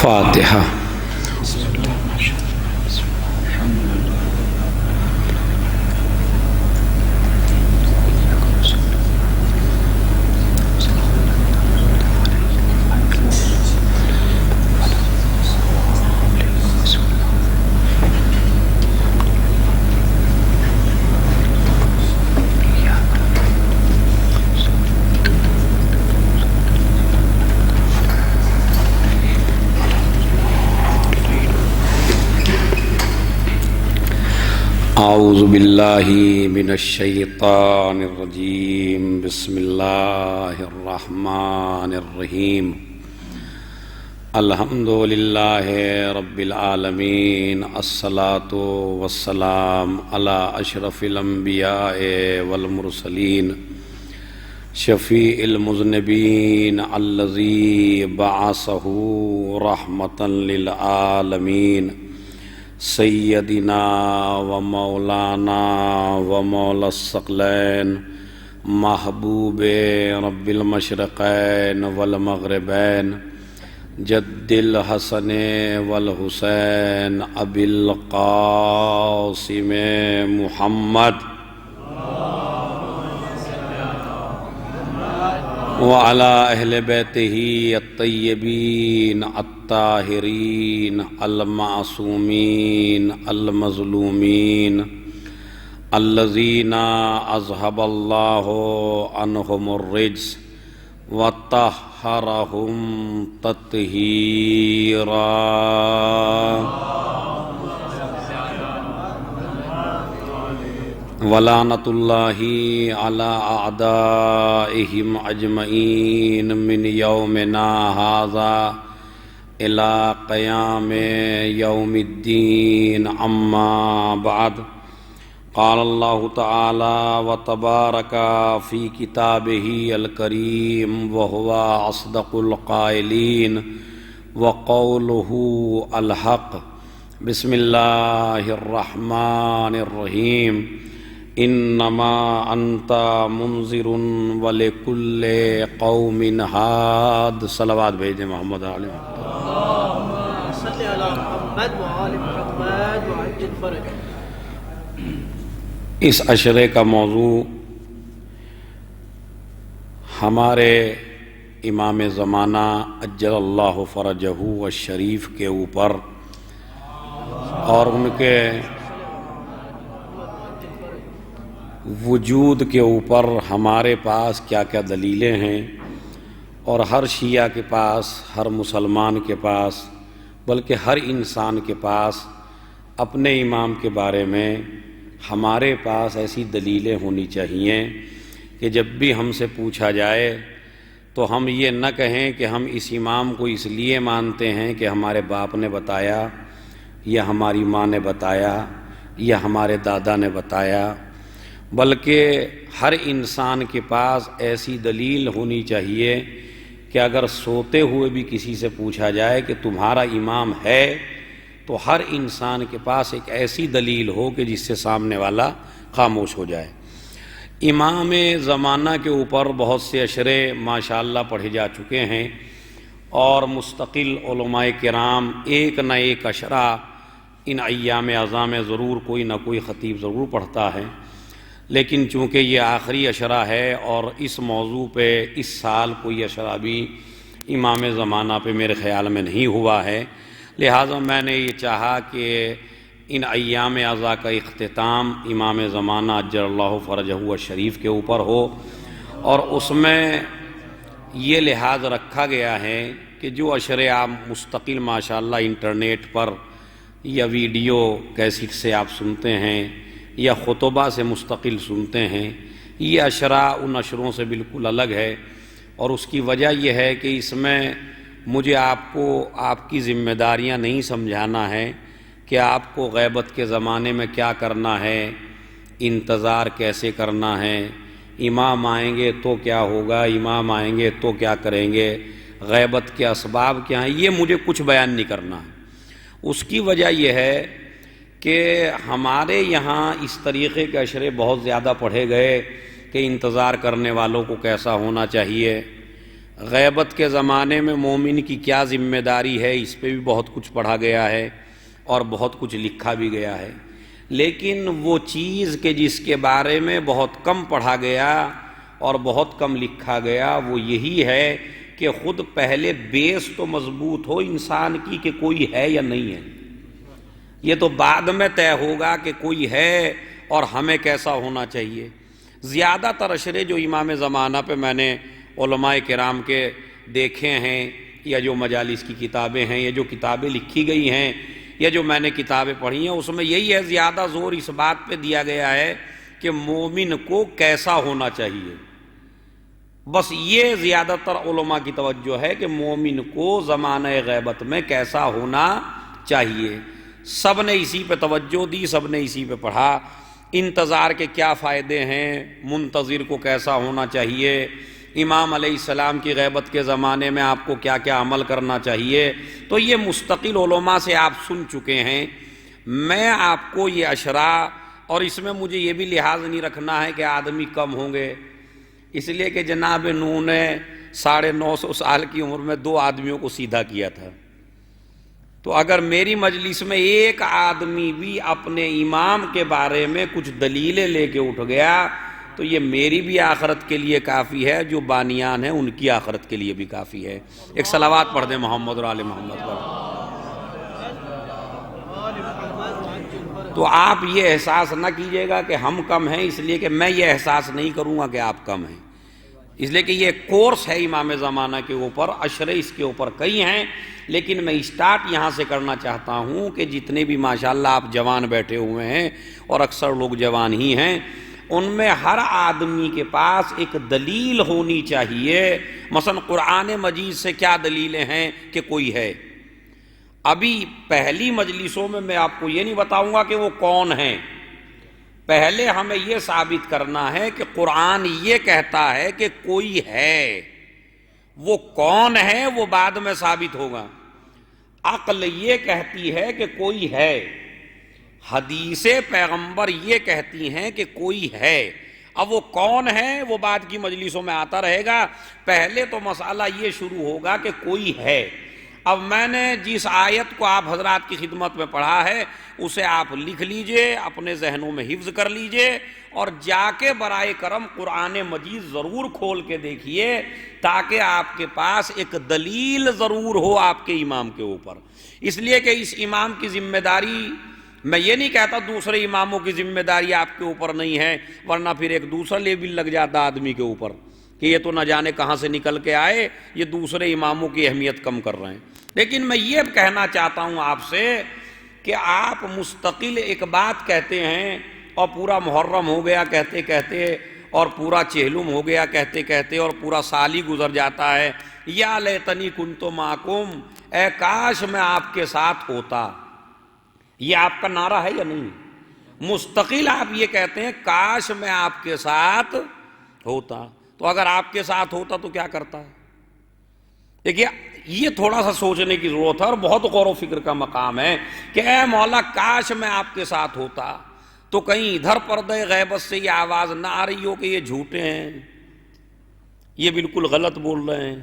فاتحہ۔ اعوذ باللہ من الشیطان الرجیم، بسم اللہ الرحمن الرحیم۔ الحمد للہ رب العالمین، الصلاۃ والسلام علی اشرف الانبیاء والمرسلین، شفیع المذنبین الذی بعثہ رحمۃ للعالمین، سیدنا و مولانا و مولا الثقلین، محبوب رب المشرقین والمغربین، جد الحسن والحسین، ابی القاسم محمد وعلی اہل بیتہ الطیبین الطاہرین المعصومین المظلومین، الذین اذھب اللہ عنہم الرجس وطہرہم تطہیرا۔ ولعنۃ اللہ علی اعدائہم اجمعین من یومنا ھذا الی قیام یوم الدین، اما بعد۔ قال اللہ تعالی وتبارک فی کتابہ الکریم وہو اصدق القائلین وقولہ الحق۔ بسم اللہ الرحمن الرحیم۔ انما انت منذر ولکل قوم ہاد۔ صلوات بھیج دیں محمد علیہ وسلم۔ اللہم صلی علی محمد وآل محمد وعجل فرج۔ اس عشرے کا موضوع ہمارے امام زمانہ عجل اللہ فرجہ الشریف کے اوپر اور ان کے وجود کے اوپر ہمارے پاس کیا کیا دلیلیں ہیں، اور ہر شیعہ کے پاس، ہر مسلمان کے پاس، بلکہ ہر انسان کے پاس اپنے امام کے بارے میں ہمارے پاس ایسی دلیلیں ہونی چاہیے کہ جب بھی ہم سے پوچھا جائے تو ہم یہ نہ کہیں کہ ہم اس امام کو اس لیے مانتے ہیں کہ ہمارے باپ نے بتایا، یا ہماری ماں نے بتایا، یا ہمارے دادا نے بتایا، بلکہ ہر انسان کے پاس ایسی دلیل ہونی چاہیے کہ اگر سوتے ہوئے بھی کسی سے پوچھا جائے کہ تمہارا امام ہے، تو ہر انسان کے پاس ایک ایسی دلیل ہو کہ جس سے سامنے والا خاموش ہو جائے۔ امام زمانہ کے اوپر بہت سے اشرے ماشاءاللہ پڑھے جا چکے ہیں، اور مستقل علماء کرام ایک نہ ایک اشرا ان ایام اعظام میں ضرور کوئی نہ کوئی خطیب ضرور پڑھتا ہے، لیکن چونکہ یہ آخری اشرا ہے اور اس موضوع پہ اس سال کوئی اشرا بھی امام زمانہ پہ میرے خیال میں نہیں ہوا ہے، لہٰذا میں نے یہ چاہا کہ ان ایام اعضاء کا اختتام امام زمانہ عجل اللہ فرجہ الشریف کے اوپر ہو، اور اس میں یہ لحاظ رکھا گیا ہے کہ جو اشرے آپ مستقل ماشاءاللہ انٹرنیٹ پر یا ویڈیو کیسٹ سے آپ سنتے ہیں یا خطبہ سے مستقل سنتے ہیں، یہ اشرا ان اشروں سے بالکل الگ ہے، اور اس کی وجہ یہ ہے کہ اس میں مجھے آپ کو آپ کی ذمہ داریاں نہیں سمجھانا ہے کہ آپ کو غیبت کے زمانے میں کیا کرنا ہے، انتظار کیسے کرنا ہے، امام آئیں گے تو کیا ہوگا، امام آئیں گے تو کیا کریں گے، غیبت کے اسباب کیا ہیں، یہ مجھے کچھ بیان نہیں کرنا ہے۔ اس کی وجہ یہ ہے کہ ہمارے یہاں اس طریقے کے اشرے بہت زیادہ پڑھے گئے کہ انتظار کرنے والوں کو کیسا ہونا چاہیے، غیبت کے زمانے میں مومن کی کیا ذمہ داری ہے، اس پہ بھی بہت کچھ پڑھا گیا ہے اور بہت کچھ لکھا بھی گیا ہے، لیکن وہ چیز کہ جس کے بارے میں بہت کم پڑھا گیا اور بہت کم لکھا گیا وہ یہی ہے کہ خود پہلے بیس تو مضبوط ہو انسان کی کہ کوئی ہے یا نہیں ہے۔ یہ تو بعد میں طے ہوگا کہ کوئی ہے اور ہمیں کیسا ہونا چاہیے۔ زیادہ تر اشرے جو امام زمانہ پہ میں نے علماء کرام کے دیکھے ہیں یا جو مجالس کی کتابیں ہیں یا جو کتابیں لکھی گئی ہیں یا جو میں نے کتابیں پڑھی ہیں، اس میں یہی ہے، زیادہ زور اس بات پہ دیا گیا ہے کہ مومن کو کیسا ہونا چاہیے۔ بس یہ زیادہ تر علماء کی توجہ ہے کہ مومن کو زمانہ غیبت میں کیسا ہونا چاہیے۔ سب نے اسی پہ توجہ دی، سب نے اسی پہ پڑھا۔ انتظار کے کیا فائدے ہیں، منتظر کو کیسا ہونا چاہیے، امام علیہ السلام کی غیبت کے زمانے میں آپ کو کیا کیا عمل کرنا چاہیے، تو یہ مستقل علماء سے آپ سن چکے ہیں۔ میں آپ کو یہ اشراء، اور اس میں مجھے یہ بھی لحاظ نہیں رکھنا ہے کہ آدمی کم ہوں گے، اس لیے کہ جناب نوح نے 950 سال کی عمر میں 2 آدمیوں کو سیدھا کیا تھا۔ تو اگر میری مجلس میں ایک آدمی بھی اپنے امام کے بارے میں کچھ دلیلیں لے کے اٹھ گیا تو یہ میری بھی آخرت کے لیے کافی ہے، جو بانیان ہیں ان کی آخرت کے لیے بھی کافی ہے۔ ایک صلوات پڑھ دیں محمد اور آل محمد پر۔ تو آپ یہ احساس نہ کیجئے گا کہ ہم کم ہیں، اس لیے کہ میں یہ احساس نہیں کروں گا کہ آپ کم ہیں، اس لیے کہ یہ کورس ہے امام زمانہ کے اوپر، اشرے اس کے اوپر کئی ہیں، لیکن میں اسٹارٹ یہاں سے کرنا چاہتا ہوں کہ جتنے بھی ماشاءاللہ آپ جوان بیٹھے ہوئے ہیں اور اکثر لوگ جوان ہی ہیں، ان میں ہر آدمی کے پاس ایک دلیل ہونی چاہیے۔ مثلا قرآن مجید سے کیا دلیلیں ہیں کہ کوئی ہے؟ ابھی پہلی مجلسوں میں آپ کو یہ نہیں بتاؤں گا کہ وہ کون ہیں، پہلے ہمیں یہ ثابت کرنا ہے کہ قرآن یہ کہتا ہے کہ کوئی ہے، وہ کون ہے وہ بعد میں ثابت ہوگا۔ عقل یہ کہتی ہے کہ کوئی ہے، حدیث پیغمبر یہ کہتی ہیں کہ کوئی ہے، اب وہ کون ہے وہ بعد کی مجلسوں میں آتا رہے گا، پہلے تو مسئلہ یہ شروع ہوگا کہ کوئی ہے۔ اب میں نے جس آیت کو آپ حضرات کی خدمت میں پڑھا ہے اسے آپ لکھ لیجئے، اپنے ذہنوں میں حفظ کر لیجئے، اور جا کے برائے کرم قرآن مجید ضرور کھول کے دیکھیے تاکہ آپ کے پاس ایک دلیل ضرور ہو آپ کے امام کے اوپر۔ اس لیے کہ اس امام کی ذمہ داری، میں یہ نہیں کہتا دوسرے اماموں کی ذمہ داری آپ کے اوپر نہیں ہے، ورنہ پھر ایک دوسرا لیبل لگ جاتا آدمی کے اوپر کہ یہ تو نہ جانے کہاں سے نکل کے آئے، یہ دوسرے اماموں کی اہمیت کم کر رہے ہیں۔ لیکن میں یہ کہنا چاہتا ہوں آپ سے کہ آپ مستقل ایک بات کہتے ہیں اور پورا محرم ہو گیا کہتے کہتے، اور پورا چہلم ہو گیا کہتے کہتے، اور پورا سال ہی گزر جاتا ہے، یا لیتنی کنت معکم، اے کاش میں آپ کے ساتھ ہوتا۔ یہ آپ کا نعرہ ہے یا نہیں؟ مستقل آپ یہ کہتے ہیں کاش میں آپ کے ساتھ ہوتا، تو اگر آپ کے ساتھ ہوتا تو کیا کرتا ہے؟ دیکھیے یہ تھوڑا سا سوچنے کی ضرورت ہے اور بہت غور و فکر کا مقام ہے کہ اے مولا کاش میں آپ کے ساتھ ہوتا، تو کہیں ادھر پردہ غیبت سے یہ آواز نہ آ رہی ہو کہ یہ جھوٹے ہیں، یہ بالکل غلط بول رہے ہیں،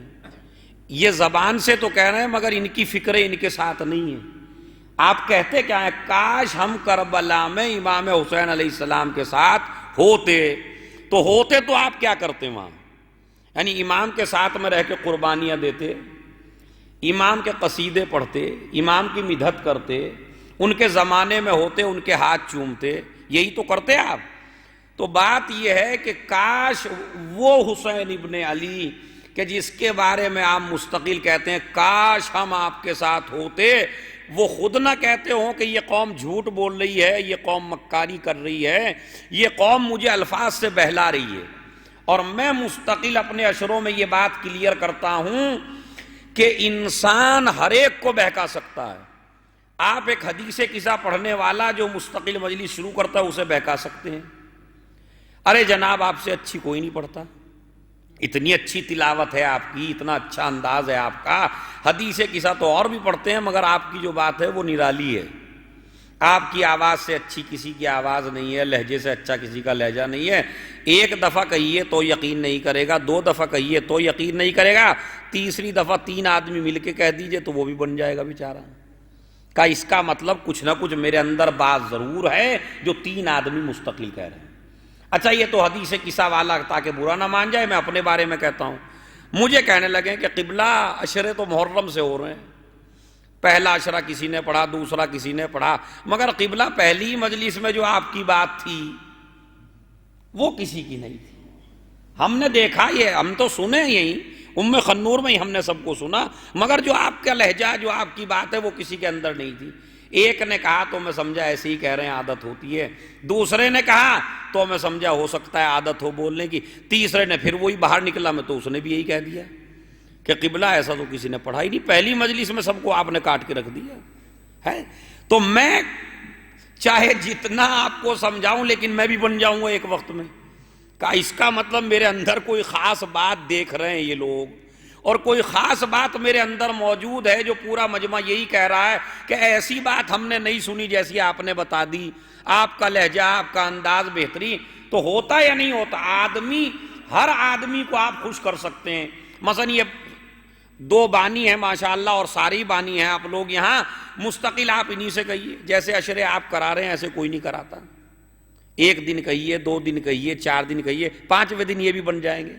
یہ زبان سے تو کہہ رہے ہیں مگر ان کی فکریں ان کے ساتھ نہیں ہیں۔ آپ کہتے کیا ہیں؟ کاش ہم کربلا میں امام حسین علیہ السلام کے ساتھ ہوتے، تو ہوتے تو آپ کیا کرتے وہاں؟ یعنی امام کے ساتھ میں رہ کے قربانیاں دیتے، امام کے قصیدے پڑھتے، امام کی مدحت کرتے، ان کے زمانے میں ہوتے، ان کے ہاتھ چومتے، یہی تو کرتے آپ۔ تو بات یہ ہے کہ کاش وہ حسین ابن علی کہ جس کے بارے میں آپ مستقل کہتے ہیں کاش ہم آپ کے ساتھ ہوتے، وہ خود نہ کہتے ہوں کہ یہ قوم جھوٹ بول رہی ہے، یہ قوم مکاری کر رہی ہے، یہ قوم مجھے الفاظ سے بہلا رہی ہے۔ اور میں مستقل اپنے اشروں میں یہ بات کلیئر کرتا ہوں کہ انسان ہر ایک کو بہکا سکتا ہے۔ آپ ایک حدیث قصہ پڑھنے والا جو مستقل مجلس شروع کرتا ہے اسے بہکا سکتے ہیں، ارے جناب آپ سے اچھی کوئی نہیں پڑھتا، اتنی اچھی تلاوت ہے آپ کی، اتنا اچھا انداز ہے آپ کا، حدیث قصہ تو اور بھی پڑھتے ہیں مگر آپ کی جو بات ہے وہ نرالی ہے، آپ کی آواز سے اچھی کسی کی آواز نہیں ہے، لہجے سے اچھا کسی کا لہجہ نہیں ہے. ایک دفعہ کہیے تو یقین نہیں کرے گا، دو دفعہ کہیے تو یقین نہیں کرے گا، تیسری دفعہ 3 آدمی مل کے کہہ دیجئے تو وہ بھی بن جائے گا بیچارہ. کہ اس کا مطلب کچھ نہ کچھ میرے اندر بات ضرور ہے جو 3 آدمی مستقل کہہ رہے ہیں. اچھا یہ تو حدیث قصہ والا تاکہ برا نہ مان جائے، میں اپنے بارے میں کہتا ہوں. مجھے کہنے لگے کہ قبلہ عشرے تو محرم سے ہو رہے ہیں، پہلا عشرہ کسی نے پڑھا، دوسرا کسی نے پڑھا، مگر قبلہ پہلی مجلس میں جو آپ کی بات تھی وہ کسی کی نہیں تھی. ہم نے دیکھا، یہ ہم تو سنے یہی خنور میں ہی ہم نے سب کو سنا، مگر جو آپ کا لہجہ، جو آپ کی بات ہے وہ کسی کے اندر نہیں تھی. ایک نے کہا تو میں سمجھا ایسے ہی کہہ رہے ہیں، عادت ہوتی ہے. دوسرے نے کہا تو میں سمجھا ہو سکتا ہے عادت ہو بولنے کی. تیسرے نے پھر وہی باہر نکلا میں تو اس نے بھی یہی کہہ دیا کہ قبلہ ایسا تو کسی نے پڑھا ہی نہیں، پہلی مجلس میں سب کو آپ نے کاٹ کے رکھ دیا ہے. تو میں چاہے جتنا آپ کو سمجھاؤں لیکن میں بھی بن جاؤں گا ایک وقت میں. کہ اس کا مطلب میرے اندر کوئی خاص بات دیکھ رہے ہیں یہ لوگ، اور کوئی خاص بات میرے اندر موجود ہے جو پورا مجمع یہی کہہ رہا ہے کہ ایسی بات ہم نے نہیں سنی جیسی آپ نے بتا دی. آپ کا لہجہ، آپ کا انداز بہترین. تو ہوتا یا نہیں ہوتا؟ آدمی، ہر آدمی کو آپ خوش کر سکتے ہیں. مثلا یہ 2 بانی ہیں ماشاءاللہ اور ساری بانی ہیں آپ لوگ یہاں، مستقل آپ انہی سے کہیے. جیسے عشرے آپ کرا رہے ہیں ایسے کوئی نہیں کراتا. 1 دن کہیے، 2 دن کہیے، 4 دن کہیے، 5ویں دن یہ بھی بن جائیں گے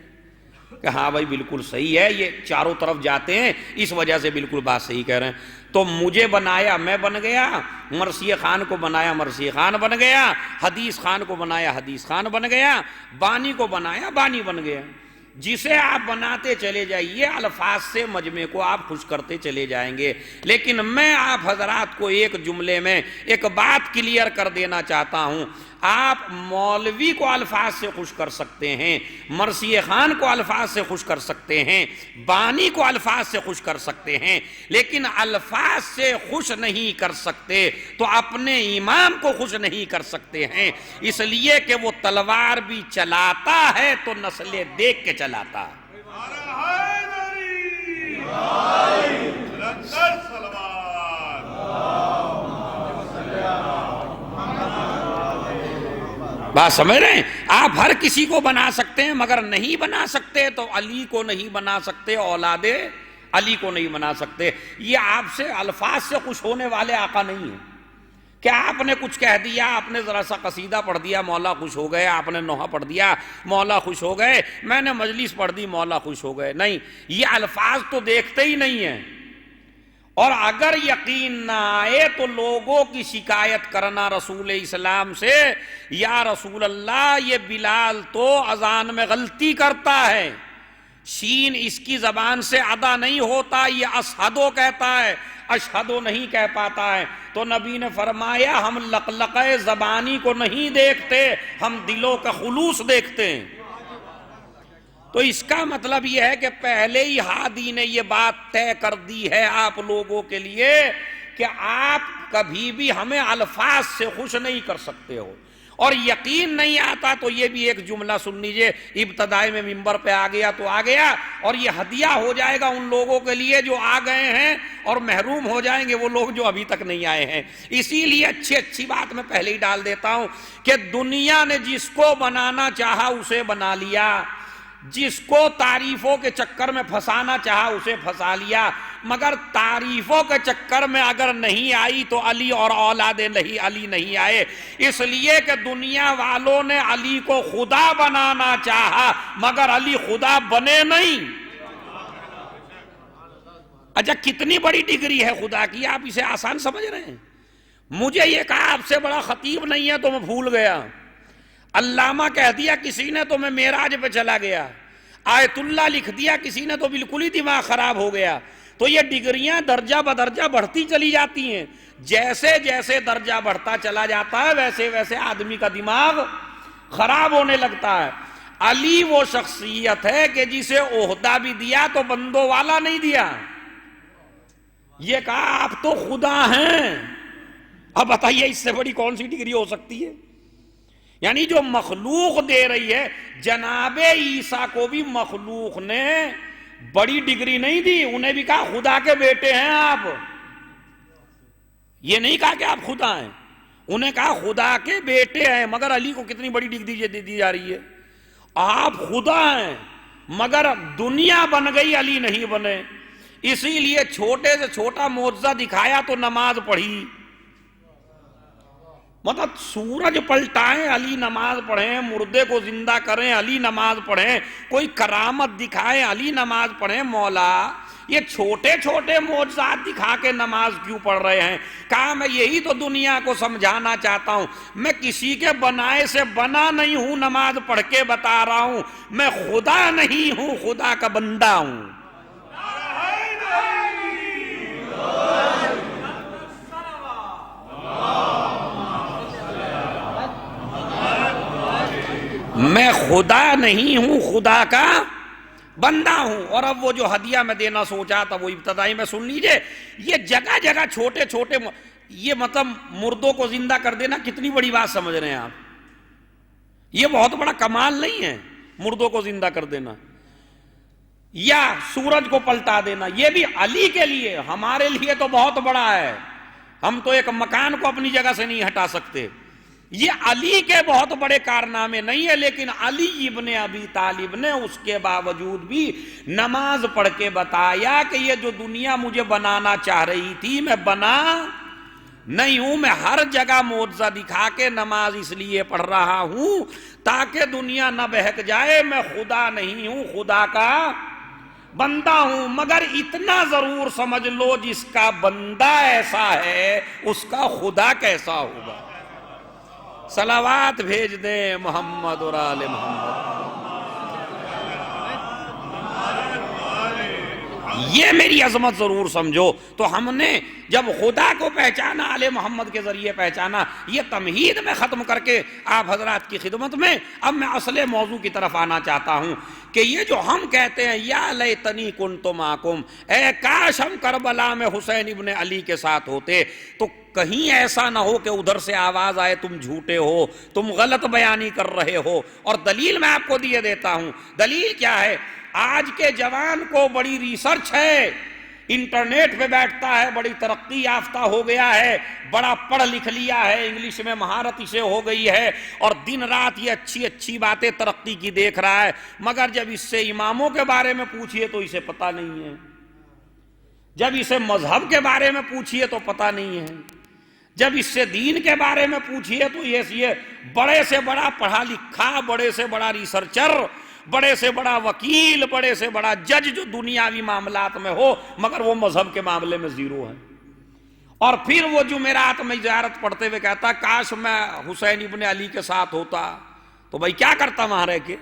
کہ ہاں بھائی بالکل صحیح ہے، یہ چاروں طرف جاتے ہیں، اس وجہ سے بالکل بات صحیح کہہ رہے ہیں. تو مجھے بنایا میں بن گیا، مرثیہ خان کو بنایا مرثیہ خان بن گیا، حدیث خان کو بنایا حدیث خان بن گیا، بانی کو بنایا بانی بن گیا. جسے آپ بناتے چلے جائیے، الفاظ سے مجمع کو آپ خوش کرتے چلے جائیں گے. لیکن میں آپ حضرات کو ایک جملے میں ایک بات کلیئر کر دینا چاہتا ہوں. آپ مولوی کو الفاظ سے خوش کر سکتے ہیں، مرثیہ خان کو الفاظ سے خوش کر سکتے ہیں، بانی کو الفاظ سے خوش کر سکتے ہیں، لیکن الفاظ سے خوش نہیں کر سکتے تو اپنے امام کو خوش نہیں کر سکتے ہیں. اس لیے کہ وہ تلوار بھی چلاتا ہے تو نسلیں دیکھ کے چلاتا ہے. بات سمجھ رہے ہیں؟ آپ ہر کسی کو بنا سکتے ہیں مگر نہیں بنا سکتے تو علی کو نہیں بنا سکتے، اولاد علی کو نہیں بنا سکتے. یہ آپ سے الفاظ سے خوش ہونے والے آقا نہیں ہیں کہ آپ نے کچھ کہہ دیا، آپ نے ذرا سا قصیدہ پڑھ دیا مولا خوش ہو گئے، آپ نے نوحہ پڑھ دیا مولا خوش ہو گئے، میں نے مجلس پڑھ دی مولا خوش ہو گئے. نہیں، یہ الفاظ تو دیکھتے ہی نہیں ہیں. اور اگر یقین نہ آئے تو لوگوں کی شکایت کرنا رسول اسلام سے، یا رسول اللہ یہ بلال تو اذان میں غلطی کرتا ہے، شین اس کی زبان سے ادا نہیں ہوتا، یہ اشہدو کہتا ہے، اشہدو نہیں کہہ پاتا ہے. تو نبی نے فرمایا ہم لقلقہ زبانی کو نہیں دیکھتے، ہم دلوں کا خلوص دیکھتے ہیں. تو اس کا مطلب یہ ہے کہ پہلے ہی ہادی نے یہ بات طے کر دی ہے آپ لوگوں کے لیے کہ آپ کبھی بھی ہمیں الفاظ سے خوش نہیں کر سکتے ہو. اور یقین نہیں آتا تو یہ بھی ایک جملہ سن لیجئے، ابتدائی میں منبر پہ آ گیا تو آ گیا، اور یہ ہدیہ ہو جائے گا ان لوگوں کے لیے جو آ گئے ہیں، اور محروم ہو جائیں گے وہ لوگ جو ابھی تک نہیں آئے ہیں. اسی لیے اچھی بات میں پہلے ہی ڈال دیتا ہوں کہ دنیا نے جس کو بنانا چاہا اسے بنا لیا، جس کو تعریفوں کے چکر میں پھنسانا چاہا اسے پھنسا لیا، مگر تعریفوں کے چکر میں اگر نہیں آئی تو علی اور اولاد علی نہیں آئے. اس لیے کہ دنیا والوں نے علی کو خدا بنانا چاہا مگر علی خدا بنے نہیں. اچھا کتنی بڑی ڈگری ہے خدا کی، آپ اسے آسان سمجھ رہے ہیں؟ مجھے یہ کہا آپ سے بڑا خطیب نہیں ہے تو میں بھول گیا، علامہ کہہ دیا کسی نے تو میں معراج پہ چلا گیا، آیت اللہ لکھ دیا کسی نے تو بالکل ہی دماغ خراب ہو گیا. تو یہ ڈگریاں درجہ بدرجہ بڑھتی چلی جاتی ہیں. جیسے جیسے درجہ بڑھتا چلا جاتا ہے ویسے ویسے آدمی کا دماغ خراب ہونے لگتا ہے. علی وہ شخصیت ہے کہ جسے عہدہ بھی دیا تو بندوں والا نہیں دیا، یہ کہا آپ تو خدا ہیں. اب بتائیے اس سے بڑی کون سی ڈگری ہو سکتی ہے؟ یعنی جو مخلوق دے رہی ہے. جناب عیسیٰ کو بھی مخلوق نے بڑی ڈگری نہیں دی، انہیں بھی کہا خدا کے بیٹے ہیں آپ، یہ نہیں کہا کہ آپ خدا ہیں. انہیں کہا خدا کے بیٹے ہیں، مگر علی کو کتنی بڑی ڈگری دے دی جا رہی ہے، آپ خدا ہیں مگر دنیا بن گئی، علی نہیں بنے، اسی لیے چھوٹے سے چھوٹا معجزہ دکھایا تو نماز پڑھی، مطلب سورج پلٹائیں علی نماز پڑھیں، مردے کو زندہ کریں علی نماز پڑھیں، کوئی کرامت دکھائیں علی نماز پڑھیں، مولا یہ چھوٹے چھوٹے معجزات دکھا کے نماز کیوں پڑھ رہے ہیں؟ کہا میں یہی تو دنیا کو سمجھانا چاہتا ہوں، میں کسی کے بنائے سے بنا نہیں ہوں، نماز پڑھ کے بتا رہا ہوں، میں خدا نہیں ہوں، خدا کا بندہ ہوں۔ میں خدا نہیں ہوں، خدا کا بندہ ہوں۔ اور اب وہ جو ہدیہ میں دینا سوچا تھا وہ ابتدائی میں سن لیجئے، یہ جگہ جگہ چھوٹے چھوٹے، یہ مطلب مردوں کو زندہ کر دینا کتنی بڑی بات سمجھ رہے ہیں آپ؟ یہ بہت بڑا کمال نہیں ہے مردوں کو زندہ کر دینا، یا سورج کو پلٹا دینا، یہ بھی علی کے لیے، ہمارے لیے تو بہت بڑا ہے، ہم تو ایک مکان کو اپنی جگہ سے نہیں ہٹا سکتے، یہ علی کے بہت بڑے کارنامے نہیں ہے، لیکن علی ابن ابی طالب نے اس کے باوجود بھی نماز پڑھ کے بتایا کہ یہ جو دنیا مجھے بنانا چاہ رہی تھی میں بنا نہیں ہوں، میں ہر جگہ معجزہ دکھا کے نماز اس لیے پڑھ رہا ہوں تاکہ دنیا نہ بہک جائے، میں خدا نہیں ہوں، خدا کا بندہ ہوں، مگر اتنا ضرور سمجھ لو جس کا بندہ ایسا ہے اس کا خدا کیسا ہوگا۔ صلوات بھیج دیں محمد اور آل محمد۔ یہ میری عظمت ضرور سمجھو۔ تو ہم نے جب خدا کو پہچانا، آل محمد کے ذریعے پہچانا، یہ تمہید میں ختم کر کے آپ حضرات کی خدمت میں اب میں اصل موضوع کی طرف آنا چاہتا ہوں کہ یہ جو ہم کہتے ہیں یا لیتنی کنت معکم، اے کاش ہم کربلا میں حسین ابن علی کے ساتھ ہوتے، تو کہیں ایسا نہ ہو کہ ادھر سے آواز آئے تم جھوٹے ہو، تم غلط بیانی کر رہے ہو۔ اور دلیل میں آپ کو دیے دیتا ہوں۔ دلیل کیا ہے؟ آج کے جوان کو بڑی ریسرچ ہے، انٹرنیٹ پہ بیٹھتا ہے، بڑی ترقی یافتہ ہو گیا ہے، بڑا پڑھ لکھ لیا ہے، انگلش میں مہارت اسے ہو گئی ہے، اور دن رات یہ اچھی اچھی باتیں ترقی کی دیکھ رہا ہے، مگر جب اس سے اماموں کے بارے میں پوچھئے تو اسے پتہ نہیں ہے، جب اسے مذہب کے بارے میں پوچھئے تو پتہ نہیں ہے، جب اس سے دین کے بارے میں پوچھئے تو یہ بڑے سے بڑا پڑھا لکھا، بڑے سے بڑا ریسرچر، بڑے سے بڑا وکیل، بڑے سے بڑا جج جو دنیاوی معاملات میں ہو، مگر وہ مذہب کے معاملے میں زیرو ہے۔ اور پھر وہ جمعرات میں زیارت پڑھتے ہوئے کہتا کاش میں حسین ابن علی کے ساتھ ہوتا، تو بھائی کیا کرتا وہاں رہ کے؟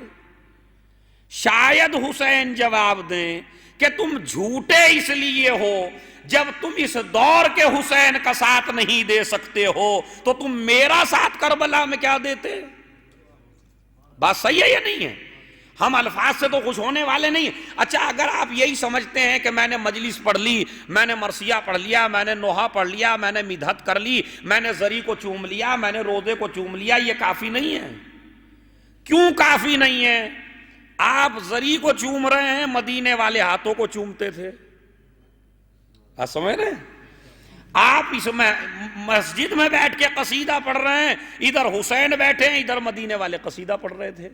شاید حسین جواب دیں کہ تم جھوٹے اس لیے ہو، جب تم اس دور کے حسین کا ساتھ نہیں دے سکتے ہو تو تم میرا ساتھ کربلا میں کیا دیتے؟ بات صحیح ہے یا نہیں ہے؟ ہم الفاظ سے تو خوش ہونے والے نہیں۔ اچھا اگر آپ یہی سمجھتے ہیں کہ میں نے مجلس پڑھ لی، میں نے مرثیہ پڑھ لیا، میں نے نوحہ پڑھ لیا، میں نے مدحت کر لی، میں نے زری کو چوم لیا، میں نے روضے کو چوم لیا، یہ کافی نہیں ہے؟ کیوں کافی نہیں ہے؟ آپ زری کو چوم رہے ہیں، مدینے والے ہاتھوں کو چومتے تھے، آپ سمجھ رہے ہیں؟ آپ اس میں مسجد میں بیٹھ کے قصیدہ پڑھ رہے ہیں، ادھر حسین بیٹھے ہیں، ادھر مدینے والے قصیدہ پڑھ رہے تھے۔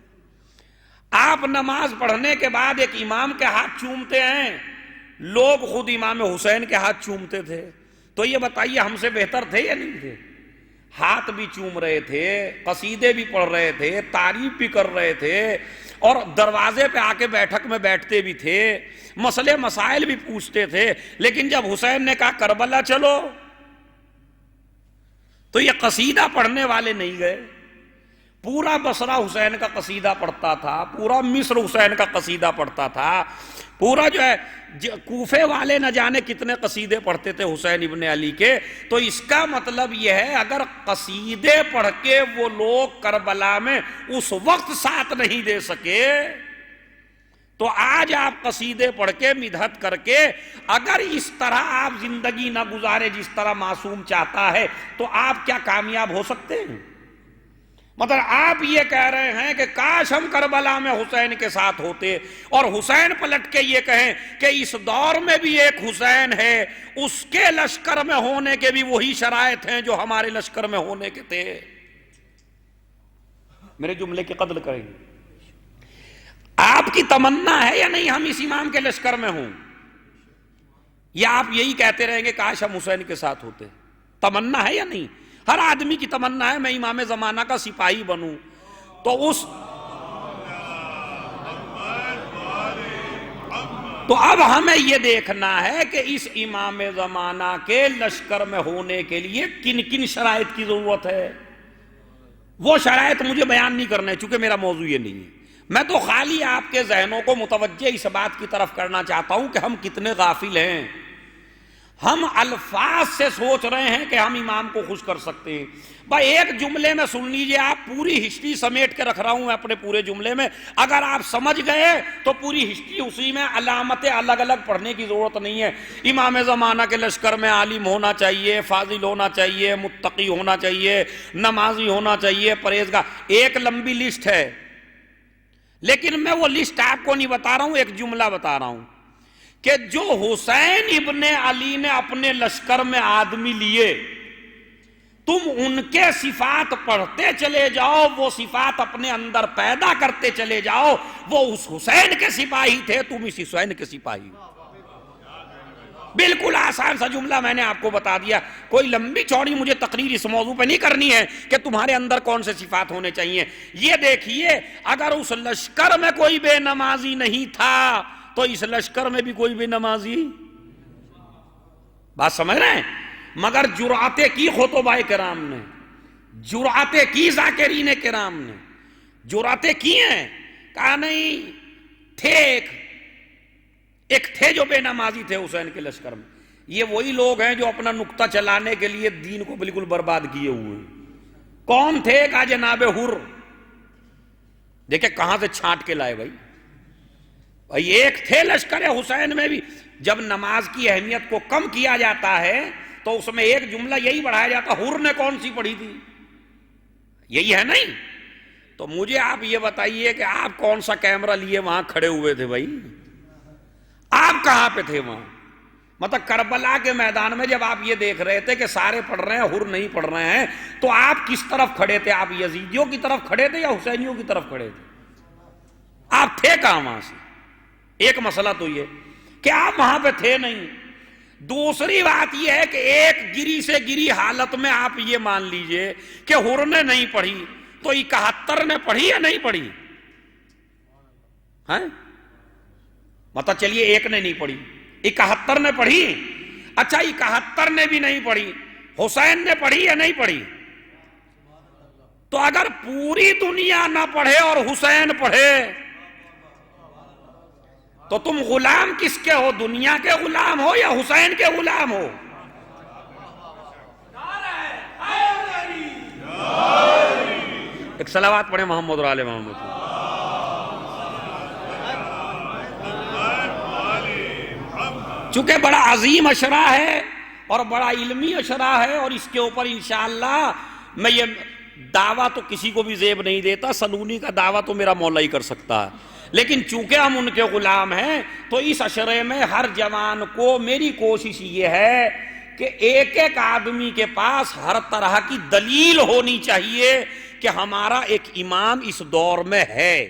آپ نماز پڑھنے کے بعد ایک امام کے ہاتھ چومتے ہیں، لوگ خود امام حسین کے ہاتھ چومتے تھے، تو یہ بتائیے ہم سے بہتر تھے یا نہیں تھے؟ ہاتھ بھی چوم رہے تھے، قصیدے بھی پڑھ رہے تھے، تعریف بھی کر رہے تھے، اور دروازے پہ آ کے بیٹھک میں بیٹھتے بھی تھے، مسئلے مسائل بھی پوچھتے تھے، لیکن جب حسین نے کہا کربلا چلو تو یہ قصیدہ پڑھنے والے نہیں گئے۔ پورا بصرہ حسین کا قصیدہ پڑھتا تھا، پورا مصر حسین کا قصیدہ پڑھتا تھا، پورا جو ہے کوفے والے نہ جانے کتنے قصیدے پڑھتے تھے حسین ابن علی کے۔ تو اس کا مطلب یہ ہے اگر قصیدے پڑھ کے وہ لوگ کربلا میں اس وقت ساتھ نہیں دے سکے تو آج آپ قصیدے پڑھ کے مدحت کر کے اگر اس طرح آپ زندگی نہ گزارے جس طرح معصوم چاہتا ہے تو آپ کیا کامیاب ہو سکتے ہیں؟ مطلب آپ یہ کہہ رہے ہیں کہ کاش ہم کربلا میں حسین کے ساتھ ہوتے، اور حسین پلٹ کے یہ کہیں کہ اس دور میں بھی ایک حسین ہے، اس کے لشکر میں ہونے کے بھی وہی شرائط ہیں جو ہمارے لشکر میں ہونے کے تھے۔ میرے جملے کی قدر کریں، آپ کی تمنا ہے یا نہیں ہم اس امام کے لشکر میں ہوں، یا آپ یہی کہتے رہیں گے کاش ہم حسین کے ساتھ ہوتے؟ تمنا ہے یا نہیں؟ ہر آدمی کی تمنا ہے میں امام زمانہ کا سپاہی بنوں، تو اب ہمیں یہ دیکھنا ہے کہ اس امام زمانہ کے لشکر میں ہونے کے لیے کن کن شرائط کی ضرورت ہے۔ وہ شرائط مجھے بیان نہیں کرنے چونکہ میرا موضوع یہ نہیں ہے، میں تو خالی آپ کے ذہنوں کو متوجہ اس بات کی طرف کرنا چاہتا ہوں کہ ہم کتنے غافل ہیں۔ ہم الفاظ سے سوچ رہے ہیں کہ ہم امام کو خوش کر سکتے ہیں۔ بھائی ایک جملے میں سن لیجئے، آپ پوری ہسٹری سمیٹ کے رکھ رہا ہوں اپنے پورے جملے میں، اگر آپ سمجھ گئے تو پوری ہسٹری اسی میں، علامتیں الگ الگ پڑھنے کی ضرورت نہیں ہے۔ امام زمانہ کے لشکر میں عالم ہونا چاہیے، فاضل ہونا چاہیے، متقی ہونا چاہیے، نمازی ہونا چاہیے، پرہیزگار، ایک لمبی لسٹ ہے، لیکن میں وہ لسٹ آپ کو نہیں بتا رہا ہوں، ایک جملہ بتا رہا ہوں کہ جو حسین ابن علی نے اپنے لشکر میں آدمی لیے، تم ان کے صفات پڑھتے چلے جاؤ، وہ صفات اپنے اندر پیدا کرتے چلے جاؤ، وہ اس حسین کے سپاہی تھے، تم اس حسین کے سپاہی۔ بالکل آسان سا جملہ میں نے آپ کو بتا دیا، کوئی لمبی چوڑی مجھے تقریر اس موضوع پہ نہیں کرنی ہے کہ تمہارے اندر کون سے صفات ہونے چاہیے۔ یہ دیکھیے، اگر اس لشکر میں کوئی بے نمازی نہیں تھا تو اس لشکر میں بھی کوئی بے نمازی، بات سمجھ رہے ہیں؟ مگر جرأتیں کی خطبہ کرام نے، جرأتیں کی ذاکرین کرام نے، جرأتیں کی ہیں، کہا نہیں تھے ایک تھے جو بے نمازی تھے حسین کے لشکر میں۔ یہ وہی لوگ ہیں جو اپنا نقطہ چلانے کے لیے دین کو بالکل برباد کیے ہوئے ہیں۔ کون تھے؟ کہا جناب حر۔ دیکھیں کہاں سے چھانٹ کے لائے بھائی، ایک تھے لشکر حسین میں بھی۔ جب نماز کی اہمیت کو کم کیا جاتا ہے تو اس میں ایک جملہ یہی بڑھایا جاتا، حر نے کون سی پڑھی تھی؟ یہی ہے نہیں؟ تو مجھے آپ یہ بتائیے کہ آپ کون سا کیمرہ لیے وہاں کھڑے ہوئے تھے بھائی؟ آپ کہاں پہ تھے وہاں؟ مطلب کربلا کے میدان میں جب آپ یہ دیکھ رہے تھے کہ سارے پڑھ رہے ہیں، حر نہیں پڑھ رہے ہیں، تو آپ کس طرف کھڑے تھے؟ آپ یزیدیوں کی طرف کھڑے تھے یا حسینیوں کی طرف کھڑے تھے؟ آپ تھے کہاں وہاں سے؟ ایک مسئلہ تو یہ کہ آپ وہاں پہ تھے نہیں۔ دوسری بات یہ ہے کہ ایک گری سے گری حالت میں آپ یہ مان لیجئے کہ حر نے نہیں پڑھی تو 71 نے پڑھی یا نہیں پڑھی؟ مطلب چلیے ایک نے نہیں پڑھی، 71 نے پڑھی۔ اچھا 71 نے بھی نہیں پڑھی، حسین نے پڑھی یا نہیں پڑھی؟ تو اگر پوری دنیا نہ پڑھے اور حسین پڑھے تو تم غلام کس کے ہو؟ دنیا کے غلام ہو یا حسین کے غلام ہو؟ ایک صلوات پڑھیں محمد اور آل محمد۔ چونکہ بڑا عظیم اشرا ہے اور بڑا علمی اشرا ہے، اور اس کے اوپر انشاءاللہ میں یہ دعویٰ تو کسی کو بھی زیب نہیں دیتا، سلونی کا دعویٰ تو میرا مولا ہی کر سکتا ہے، لیکن چونکہ ہم ان کے غلام ہیں تو اس اشرے میں ہر جوان کو میری کوشش یہ ہے کہ ایک ایک آدمی کے پاس ہر طرح کی دلیل ہونی چاہیے کہ ہمارا ایک امام اس دور میں ہے،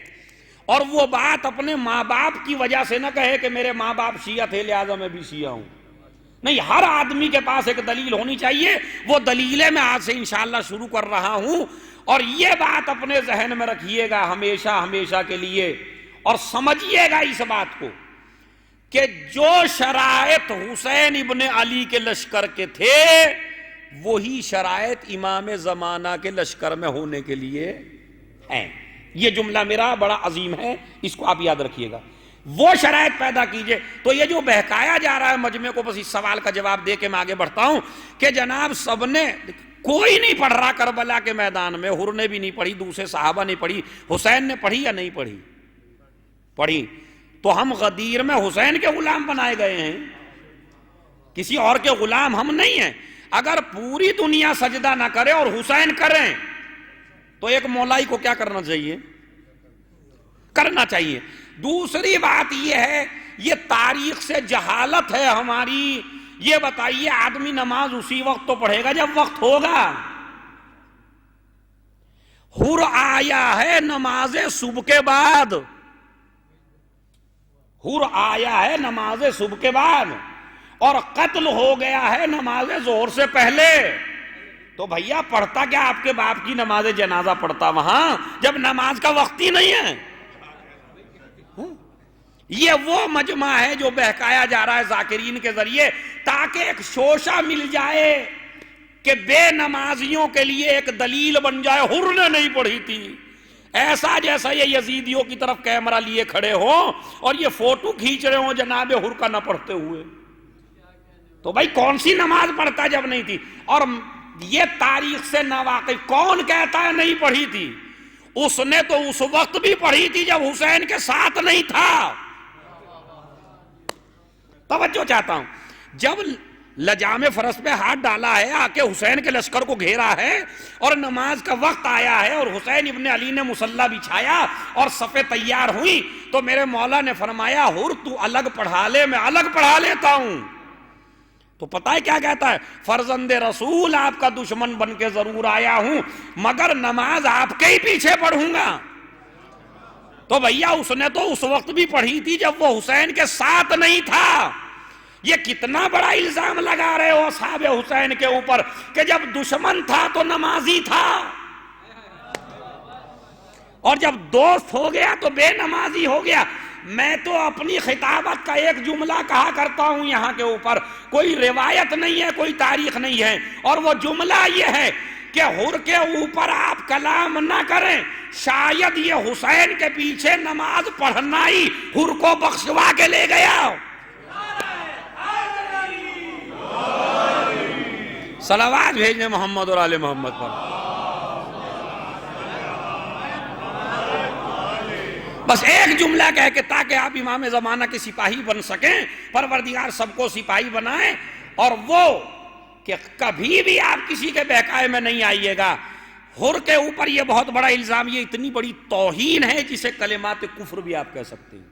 اور وہ بات اپنے ماں باپ کی وجہ سے نہ کہے کہ میرے ماں باپ شیعہ تھے لہذا میں بھی شیعہ ہوں۔ نہیں، ہر آدمی کے پاس ایک دلیل ہونی چاہیے۔ وہ دلیلیں میں آج سے انشاءاللہ شروع کر رہا ہوں، اور یہ بات اپنے ذہن میں رکھیے گا ہمیشہ ہمیشہ کے لیے، اور سمجھیے گا اس بات کو کہ جو شرائط حسین ابن علی کے لشکر کے تھے وہی شرائط امام زمانہ کے لشکر میں ہونے کے لیے ہیں۔ یہ جملہ میرا بڑا عظیم ہے، اس کو آپ یاد رکھیے گا۔ وہ شرائط پیدا کیجئے۔ تو یہ جو بہکایا جا رہا ہے مجمع کو، بس اس سوال کا جواب دے کے میں آگے بڑھتا ہوں کہ جناب سب نے، کوئی نہیں پڑھ رہا کربلا کے میدان میں، حر نے بھی نہیں پڑھی، دوسرے صحابہ نے پڑھی، حسین نے پڑھی یا نہیں پڑھی؟ پڑھی۔ تو ہم غدیر میں حسین کے غلام بنائے گئے ہیں، کسی اور کے غلام ہم نہیں ہیں۔ اگر پوری دنیا سجدہ نہ کرے اور حسین کریں تو ایک مولائی کو کیا کرنا چاہیے؟ کرنا چاہیے۔ دوسری بات یہ ہے، یہ تاریخ سے جہالت ہے ہماری۔ یہ بتائیے آدمی نماز اسی وقت تو پڑھے گا جب وقت ہوگا۔ حر آیا ہے نماز صبح کے بعد، حر آیا ہے نماز صبح کے بعد، اور قتل ہو گیا ہے نماز ظہر سے پہلے، تو بھیا پڑھتا کیا آپ کے باپ کی نماز جنازہ پڑھتا وہاں جب نماز کا وقت ہی نہیں ہے؟ یہ وہ مجمع ہے جو بہکایا جا رہا ہے ذاکرین کے ذریعے، تاکہ ایک شوشہ مل جائے کہ بے نمازیوں کے لیے ایک دلیل بن جائے، حر نے نہیں پڑھی تھی۔ ایسا جیسا یہ یزیدیوں کی طرف کیمرہ لیے کھڑے ہوں اور یہ فوٹو کھینچ رہے ہوں جناب حر کا نہ پڑھتے ہوئے، تو بھائی کون سی نماز پڑھتا جب نہیں تھی؟ اور یہ تاریخ سے ناواقف کون کہتا ہے نہیں پڑھی تھی؟ اس نے تو اس وقت بھی پڑھی تھی جب حسین کے ساتھ نہیں تھا۔ توجہ چاہتا ہوں، جب لجام فرس پہ ہاتھ ڈالا ہے، آ کے حسین کے لشکر کو گھیرا ہے اور نماز کا وقت آیا ہے اور حسین ابن علی نے مصلی بچھایا اور صفیں تیار ہوئی، تو میرے مولا نے فرمایا حر تو الگ پڑھا لے، میں الگ پڑھا لیتا ہوں۔ تو پتہ ہے کیا کہتا ہے؟ فرزند رسول آپ کا دشمن بن کے ضرور آیا ہوں مگر نماز آپ کے ہی پیچھے پڑھوں گا۔ تو بھیا اس نے تو اس وقت بھی پڑھی تھی جب وہ حسین کے ساتھ نہیں تھا۔ یہ کتنا بڑا الزام لگا رہے ہو اصحاب حسین کے اوپر کہ جب دشمن تھا تو نمازی تھا، اور جب دوست ہو گیا تو بے نمازی ہو گیا۔ میں تو اپنی خطابت کا ایک جملہ کہا کرتا ہوں یہاں کے اوپر، کوئی روایت نہیں ہے، کوئی تاریخ نہیں ہے، اور وہ جملہ یہ ہے کہ حر کے اوپر آپ کلام نہ کریں، شاید یہ حسین کے پیچھے نماز پڑھنا ہی حر کو بخشوا کے لے گیا۔ صلوات بھیجنے محمد اور آل محمد پر۔ بس ایک جملہ کہہ کے تاکہ آپ امام زمانہ کے سپاہی بن سکیں، پروردگار سب کو سپاہی بنائے، اور وہ کہ کبھی بھی آپ کسی کے بہکائے میں نہیں آئیے گا۔ حر کے اوپر یہ بہت بڑا الزام، یہ اتنی بڑی توہین ہے جسے کلمات کفر بھی آپ کہہ سکتے ہیں۔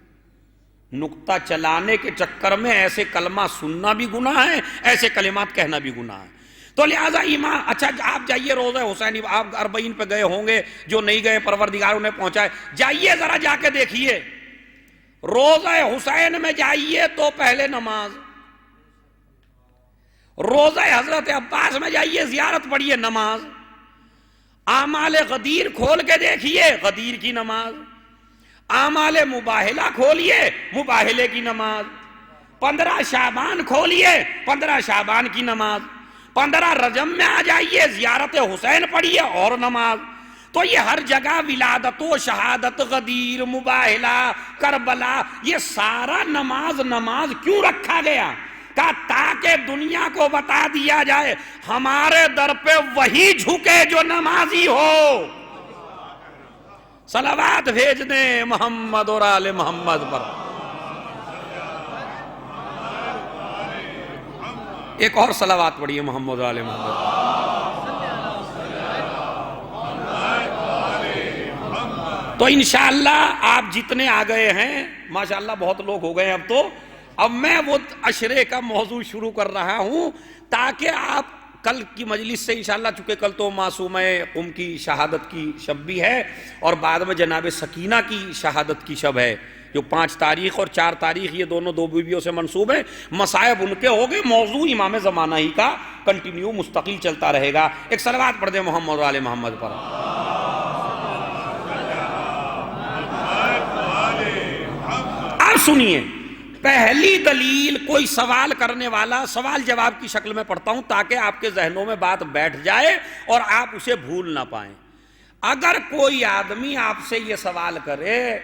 نکتہ چلانے کے چکر میں ایسے کلمہ سننا بھی گناہ ہے، ایسے کلمات کہنا بھی گناہ ہے۔ تو لہٰذا امام، اچھا آپ جائیے روضہ حسین، آپ 40 پہ گئے ہوں گے، جو نہیں گئے پروردگار انہیں پہنچائے، جائیے ذرا جا کے دیکھیے، روضہ حسین میں جائیے تو پہلے نماز، روضہ حضرت عباس میں جائیے زیارت پڑھیے نماز، اعمال غدیر کھول کے دیکھیے غدیر کی نماز، اعمال مباہلہ کھولیے مباہلے کی نماز، 15 شعبان کھولیے 15 شعبان کی نماز، 15 رجب میں آ جائیے زیارت حسین پڑھیے اور نماز۔ تو یہ ہر جگہ ولادت و شہادت، غدیر، مباہلہ، کربلا، یہ سارا نماز نماز کیوں رکھا گیا؟ کہ تاکہ دنیا کو بتا دیا جائے ہمارے در پہ وہی جھکے جو نمازی ہو۔ صلوات بھیج دیں محمد اور آل محمد پر۔ ایک اور صلوات پڑھیے محمد اور آل محمد۔ تو انشاءاللہ آپ جتنے آ گئے ہیں، ماشاءاللہ بہت لوگ ہو گئے اب میں وہ عشرے کا موضوع شروع کر رہا ہوں تاکہ آپ کل کی مجلس سے انشاءاللہ، چونکہ کل تو معصومہ قم کی شہادت کی شب بھی ہے اور بعد میں جناب سکینہ کی شہادت کی شب ہے، جو 5 تاریخ اور 4 تاریخ یہ دونوں 2 بیویوں سے منسوب ہیں، مصائب ان کے ہو گئے، موضوع امام زمانہ ہی کا کنٹینیو مستقل چلتا رہے گا۔ ایک صلوات پڑھ دیں محمد و آل محمد پر۔ آپ سنیے، پہلی دلیل، کوئی سوال کرنے والا سوال جواب کی شکل میں پڑھتا ہوں تاکہ آپ کے ذہنوں میں بات بیٹھ جائے اور آپ اسے بھول نہ پائیں۔ اگر کوئی آدمی آپ سے یہ سوال کرے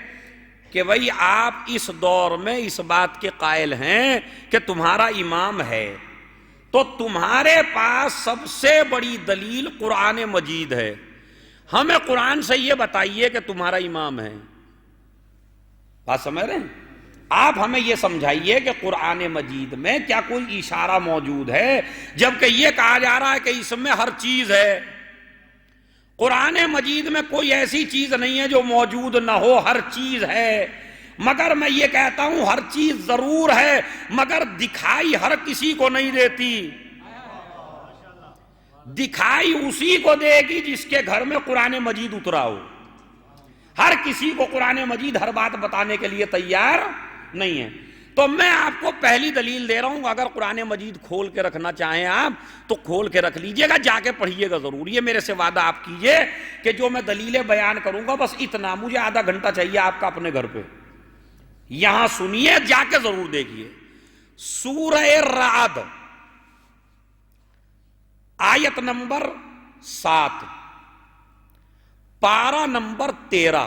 کہ بھئی آپ اس دور میں اس بات کے قائل ہیں کہ تمہارا امام ہے، تو تمہارے پاس سب سے بڑی دلیل قرآن مجید ہے، ہمیں قرآن سے یہ بتائیے کہ تمہارا امام ہے۔ بات سمجھ رہے ہیں؟ آپ ہمیں یہ سمجھائیے کہ قرآن مجید میں کیا کوئی اشارہ موجود ہے، جبکہ یہ کہا جا رہا ہے کہ اس میں ہر چیز ہے، قرآن مجید میں کوئی ایسی چیز نہیں ہے جو موجود نہ ہو، ہر چیز ہے، مگر میں یہ کہتا ہوں ہر چیز ضرور ہے مگر دکھائی ہر کسی کو نہیں دیتی، دکھائی اسی کو دے گی جس کے گھر میں قرآن مجید اترا ہو۔ ہر کسی کو قرآن مجید ہر بات بتانے کے لیے تیار نہیں ہے۔ تو میں آپ کو پہلی دلیل دے رہا ہوں، اگر قرآن مجید کھول کے رکھنا چاہیں آپ تو کھول کے رکھ لیجئے گا، جا کے پڑھیے گا ضرور۔ یہ میرے سے وعدہ آپ کیجئے کہ جو میں دلیلیں بیان کروں گا بس اتنا، مجھے آدھا گھنٹہ چاہیے آپ کا اپنے گھر پہ، یہاں سنیے، جا کے ضرور دیکھیے۔ سورہ رعد آیت نمبر 7، پارہ نمبر 13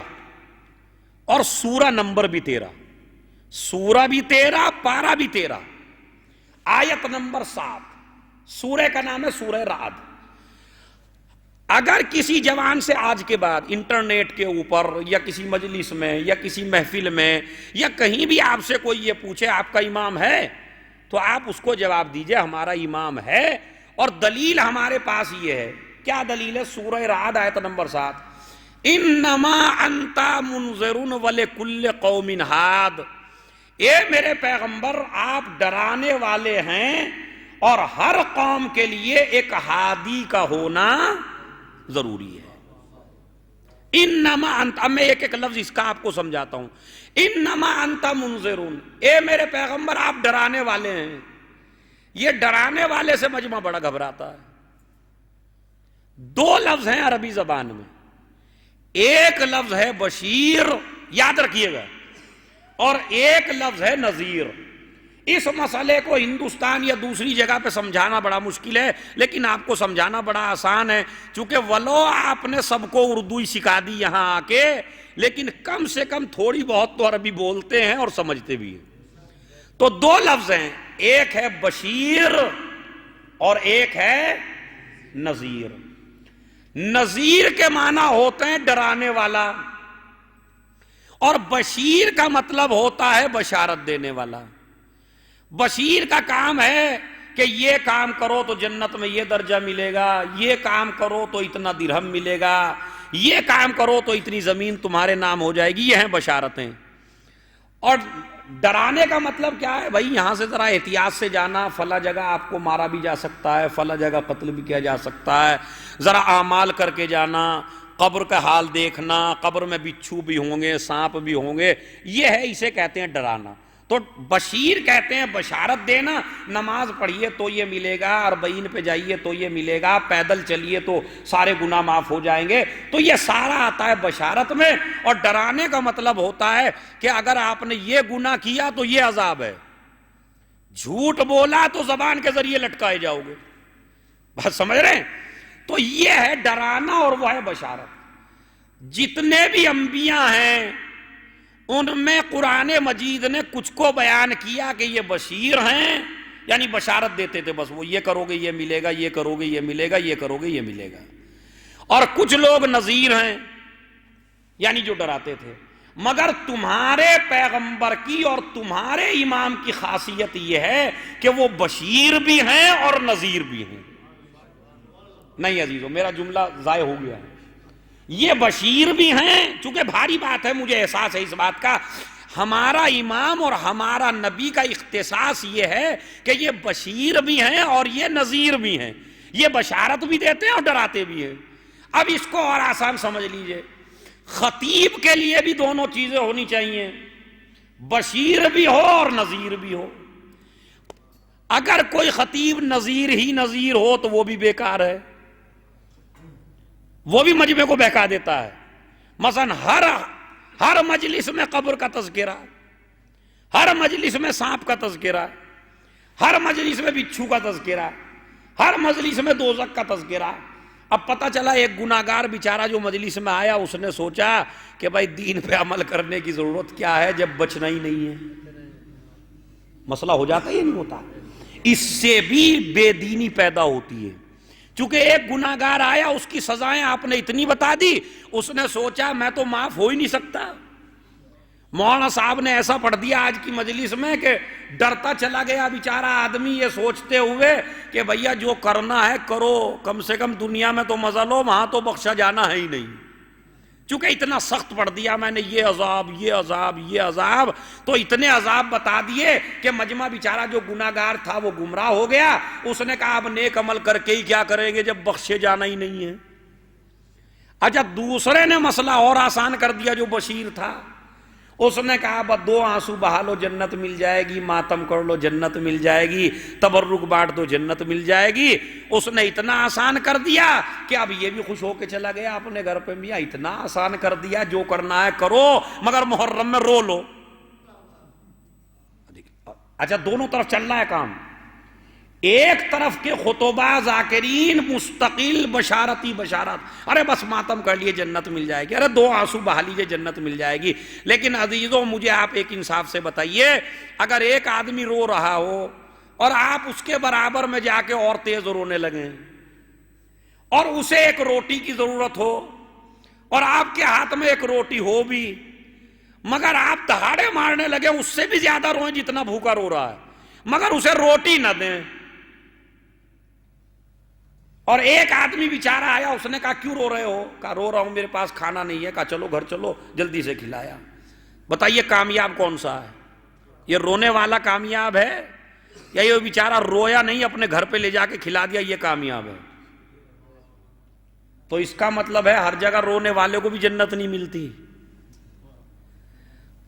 اور سورہ نمبر بھی 13، سورہ بھی 13، پارہ بھی 13، آیت نمبر 7، سورہ کا نام ہے سورہ رعد۔ اگر کسی جوان سے آج کے بعد انٹرنیٹ کے اوپر یا کسی مجلس میں یا کسی محفل میں یا کہیں بھی آپ سے کوئی یہ پوچھے آپ کا امام ہے، تو آپ اس کو جواب دیجئے ہمارا امام ہے، اور دلیل ہمارے پاس یہ ہے۔ کیا دلیل ہے؟ سورہ رعد آیت نمبر 7، انما انت منذر ولکل قوم ہاد، اے میرے پیغمبر آپ ڈرانے والے ہیں اور ہر قوم کے لیے ایک ہادی کا ہونا ضروری ہے۔ انما انت، اب میں ایک ایک لفظ اس کا آپ کو سمجھاتا ہوں۔ انما انت منذرون، اے میرے پیغمبر آپ ڈرانے والے ہیں۔ یہ ڈرانے والے سے مجمع بڑا گھبراتا ہے۔ دو لفظ ہیں عربی زبان میں، ایک لفظ ہے بشیر، یاد رکھیے گا، اور ایک لفظ ہے نذیر۔ اس مسئلے کو ہندوستان یا دوسری جگہ پہ سمجھانا بڑا مشکل ہے، لیکن آپ کو سمجھانا بڑا آسان ہے، چونکہ ولو آپ نے سب کو اردو ہی سکھا دی یہاں آ کے، لیکن کم سے کم تھوڑی بہت تو عربی بولتے ہیں اور سمجھتے بھی ہیں۔ تو دو لفظ ہیں، ایک ہے بشیر اور ایک ہے نذیر۔ نذیر کے معنی ہوتے ہیں ڈرانے والا، اور بشیر کا مطلب ہوتا ہے بشارت دینے والا۔ بشیر کا کام ہے کہ یہ کام کرو تو جنت میں یہ درجہ ملے گا، یہ کام کرو تو اتنا درہم ملے گا، یہ کام کرو تو اتنی زمین تمہارے نام ہو جائے گی، یہ ہیں بشارتیں۔ اور ڈرانے کا مطلب کیا ہے؟ بھائی یہاں سے ذرا احتیاط سے جانا، فلاں جگہ آپ کو مارا بھی جا سکتا ہے، فلاں جگہ قتل بھی کیا جا سکتا ہے، ذرا اعمال کر کے جانا، قبر کا حال دیکھنا، قبر میں بچھو بھی ہوں گے، سانپ بھی ہوں گے، یہ ہے، اسے کہتے ہیں ڈرانا۔ تو بشیر کہتے ہیں بشارت دینا، نماز پڑھیے تو یہ ملے گا، اربعین پہ جائیے تو یہ ملے گا، پیدل چلیے تو سارے گناہ معاف ہو جائیں گے، تو یہ سارا آتا ہے بشارت میں۔ اور ڈرانے کا مطلب ہوتا ہے کہ اگر آپ نے یہ گناہ کیا تو یہ عذاب ہے، جھوٹ بولا تو زبان کے ذریعے لٹکائے جاؤ گے، بات سمجھ رہے ہیں؟ تو یہ ہے ڈرانا اور وہ ہے بشارت۔ جتنے بھی انبیاء ہیں ان میں قرآن مجید نے کچھ کو بیان کیا کہ یہ بشیر ہیں، یعنی بشارت دیتے تھے، بس وہ یہ کرو گے یہ ملے گا، یہ کرو گے یہ ملے گا، یہ کرو گے یہ ملے گا۔ اور کچھ لوگ نذیر ہیں، یعنی جو ڈراتے تھے۔ مگر تمہارے پیغمبر کی اور تمہارے امام کی خاصیت یہ ہے کہ وہ بشیر بھی ہیں اور نذیر بھی ہیں۔ نہیں عزیزو، میرا جملہ ضائع ہو گیا ہے۔ یہ بشیر بھی ہیں، چونکہ بھاری بات ہے، مجھے احساس ہے اس بات کا، ہمارا امام اور ہمارا نبی کا اختصاص یہ ہے کہ یہ بشیر بھی ہیں اور یہ نذیر بھی ہیں، یہ بشارت بھی دیتے ہیں اور ڈراتے بھی ہیں۔ اب اس کو اور آسان سمجھ لیجئے، خطیب کے لیے بھی دونوں چیزیں ہونی چاہیے، بشیر بھی ہو اور نذیر بھی ہو۔ اگر کوئی خطیب نذیر ہی نذیر ہو تو وہ بھی بیکار ہے، وہ بھی مجمع کو بہکا دیتا ہے۔ مثلا ہر مجلس میں قبر کا تذکرہ، ہر مجلس میں سانپ کا تذکرہ، ہر مجلس میں بچھو کا تذکرہ، ہر مجلس میں دوزخ کا تذکرہ۔ اب پتہ چلا ایک گناہگار بیچارہ جو مجلس میں آیا، اس نے سوچا کہ بھائی دین پہ عمل کرنے کی ضرورت کیا ہے جب بچنا ہی نہیں ہے۔ مسئلہ ہو جاتا ہے یا نہیں ہوتا؟ اس سے بھی بے دینی پیدا ہوتی ہے، چونکہ ایک گناہگار آیا، اس کی سزائیں آپ نے اتنی بتا دی، اس نے سوچا میں تو معاف ہو ہی نہیں سکتا، مولانا صاحب نے ایسا پڑھ دیا آج کی مجلس میں کہ ڈرتا چلا گیا بیچارہ آدمی یہ سوچتے ہوئے کہ بھیا جو کرنا ہے کرو، کم سے کم دنیا میں تو مزہ لو، وہاں تو بخشا جانا ہے ہی نہیں۔ چونکہ اتنا سخت پڑھ دیا میں نے، یہ عذاب یہ عذاب یہ عذاب، تو اتنے عذاب بتا دیے کہ مجمع بیچارہ جو گناہگار تھا وہ گمراہ ہو گیا۔ اس نے کہا اب نیک عمل کر کے ہی کیا کریں گے جب بخشے جانا ہی نہیں ہے۔ اچھا دوسرے نے مسئلہ اور آسان کر دیا جو بشیر تھا، اس نے کہا بس 2 آنسو بہا لو جنت مل جائے گی، ماتم کر لو جنت مل جائے گی، تبرک بانٹ دو جنت مل جائے گی۔ اس نے اتنا آسان کر دیا کہ اب یہ بھی خوش ہو کے چلا گیا اپنے گھر پہ، میاں اتنا آسان کر دیا، جو کرنا ہے کرو مگر محرم میں رو لو۔ اچھا دونوں طرف چل رہا ہے کام، ایک طرف کے خطبہ ذاکرین مستقل بشارتی بشارت، ارے بس ماتم کر لیے جنت مل جائے گی، ارے 2 آنسو بہا لیجیے جنت مل جائے گی۔ لیکن عزیزوں مجھے آپ ایک انصاف سے بتائیے، اگر ایک آدمی رو رہا ہو اور آپ اس کے برابر میں جا کے اور تیز رونے لگیں، اور اسے ایک روٹی کی ضرورت ہو اور آپ کے ہاتھ میں ایک روٹی ہو بھی، مگر آپ دہاڑے مارنے لگے اس سے بھی زیادہ روئیں جتنا بھوکا رو رہا ہے، مگر اسے روٹی نہ دیں، اور ایک آدمی بیچارہ آیا، اس نے کہا کیوں رو رہے ہو؟ کہا رو رہا ہوں میرے پاس کھانا نہیں ہے۔ کہا چلو گھر چلو، جلدی سے کھلایا۔ بتائیے کامیاب کون سا ہے؟ یہ رونے والا کامیاب ہے یا یہ بیچارہ رویا نہیں اپنے گھر پہ لے جا کے کھلا دیا یہ کامیاب ہے؟ تو اس کا مطلب ہے ہر جگہ رونے والے کو بھی جنت نہیں ملتی۔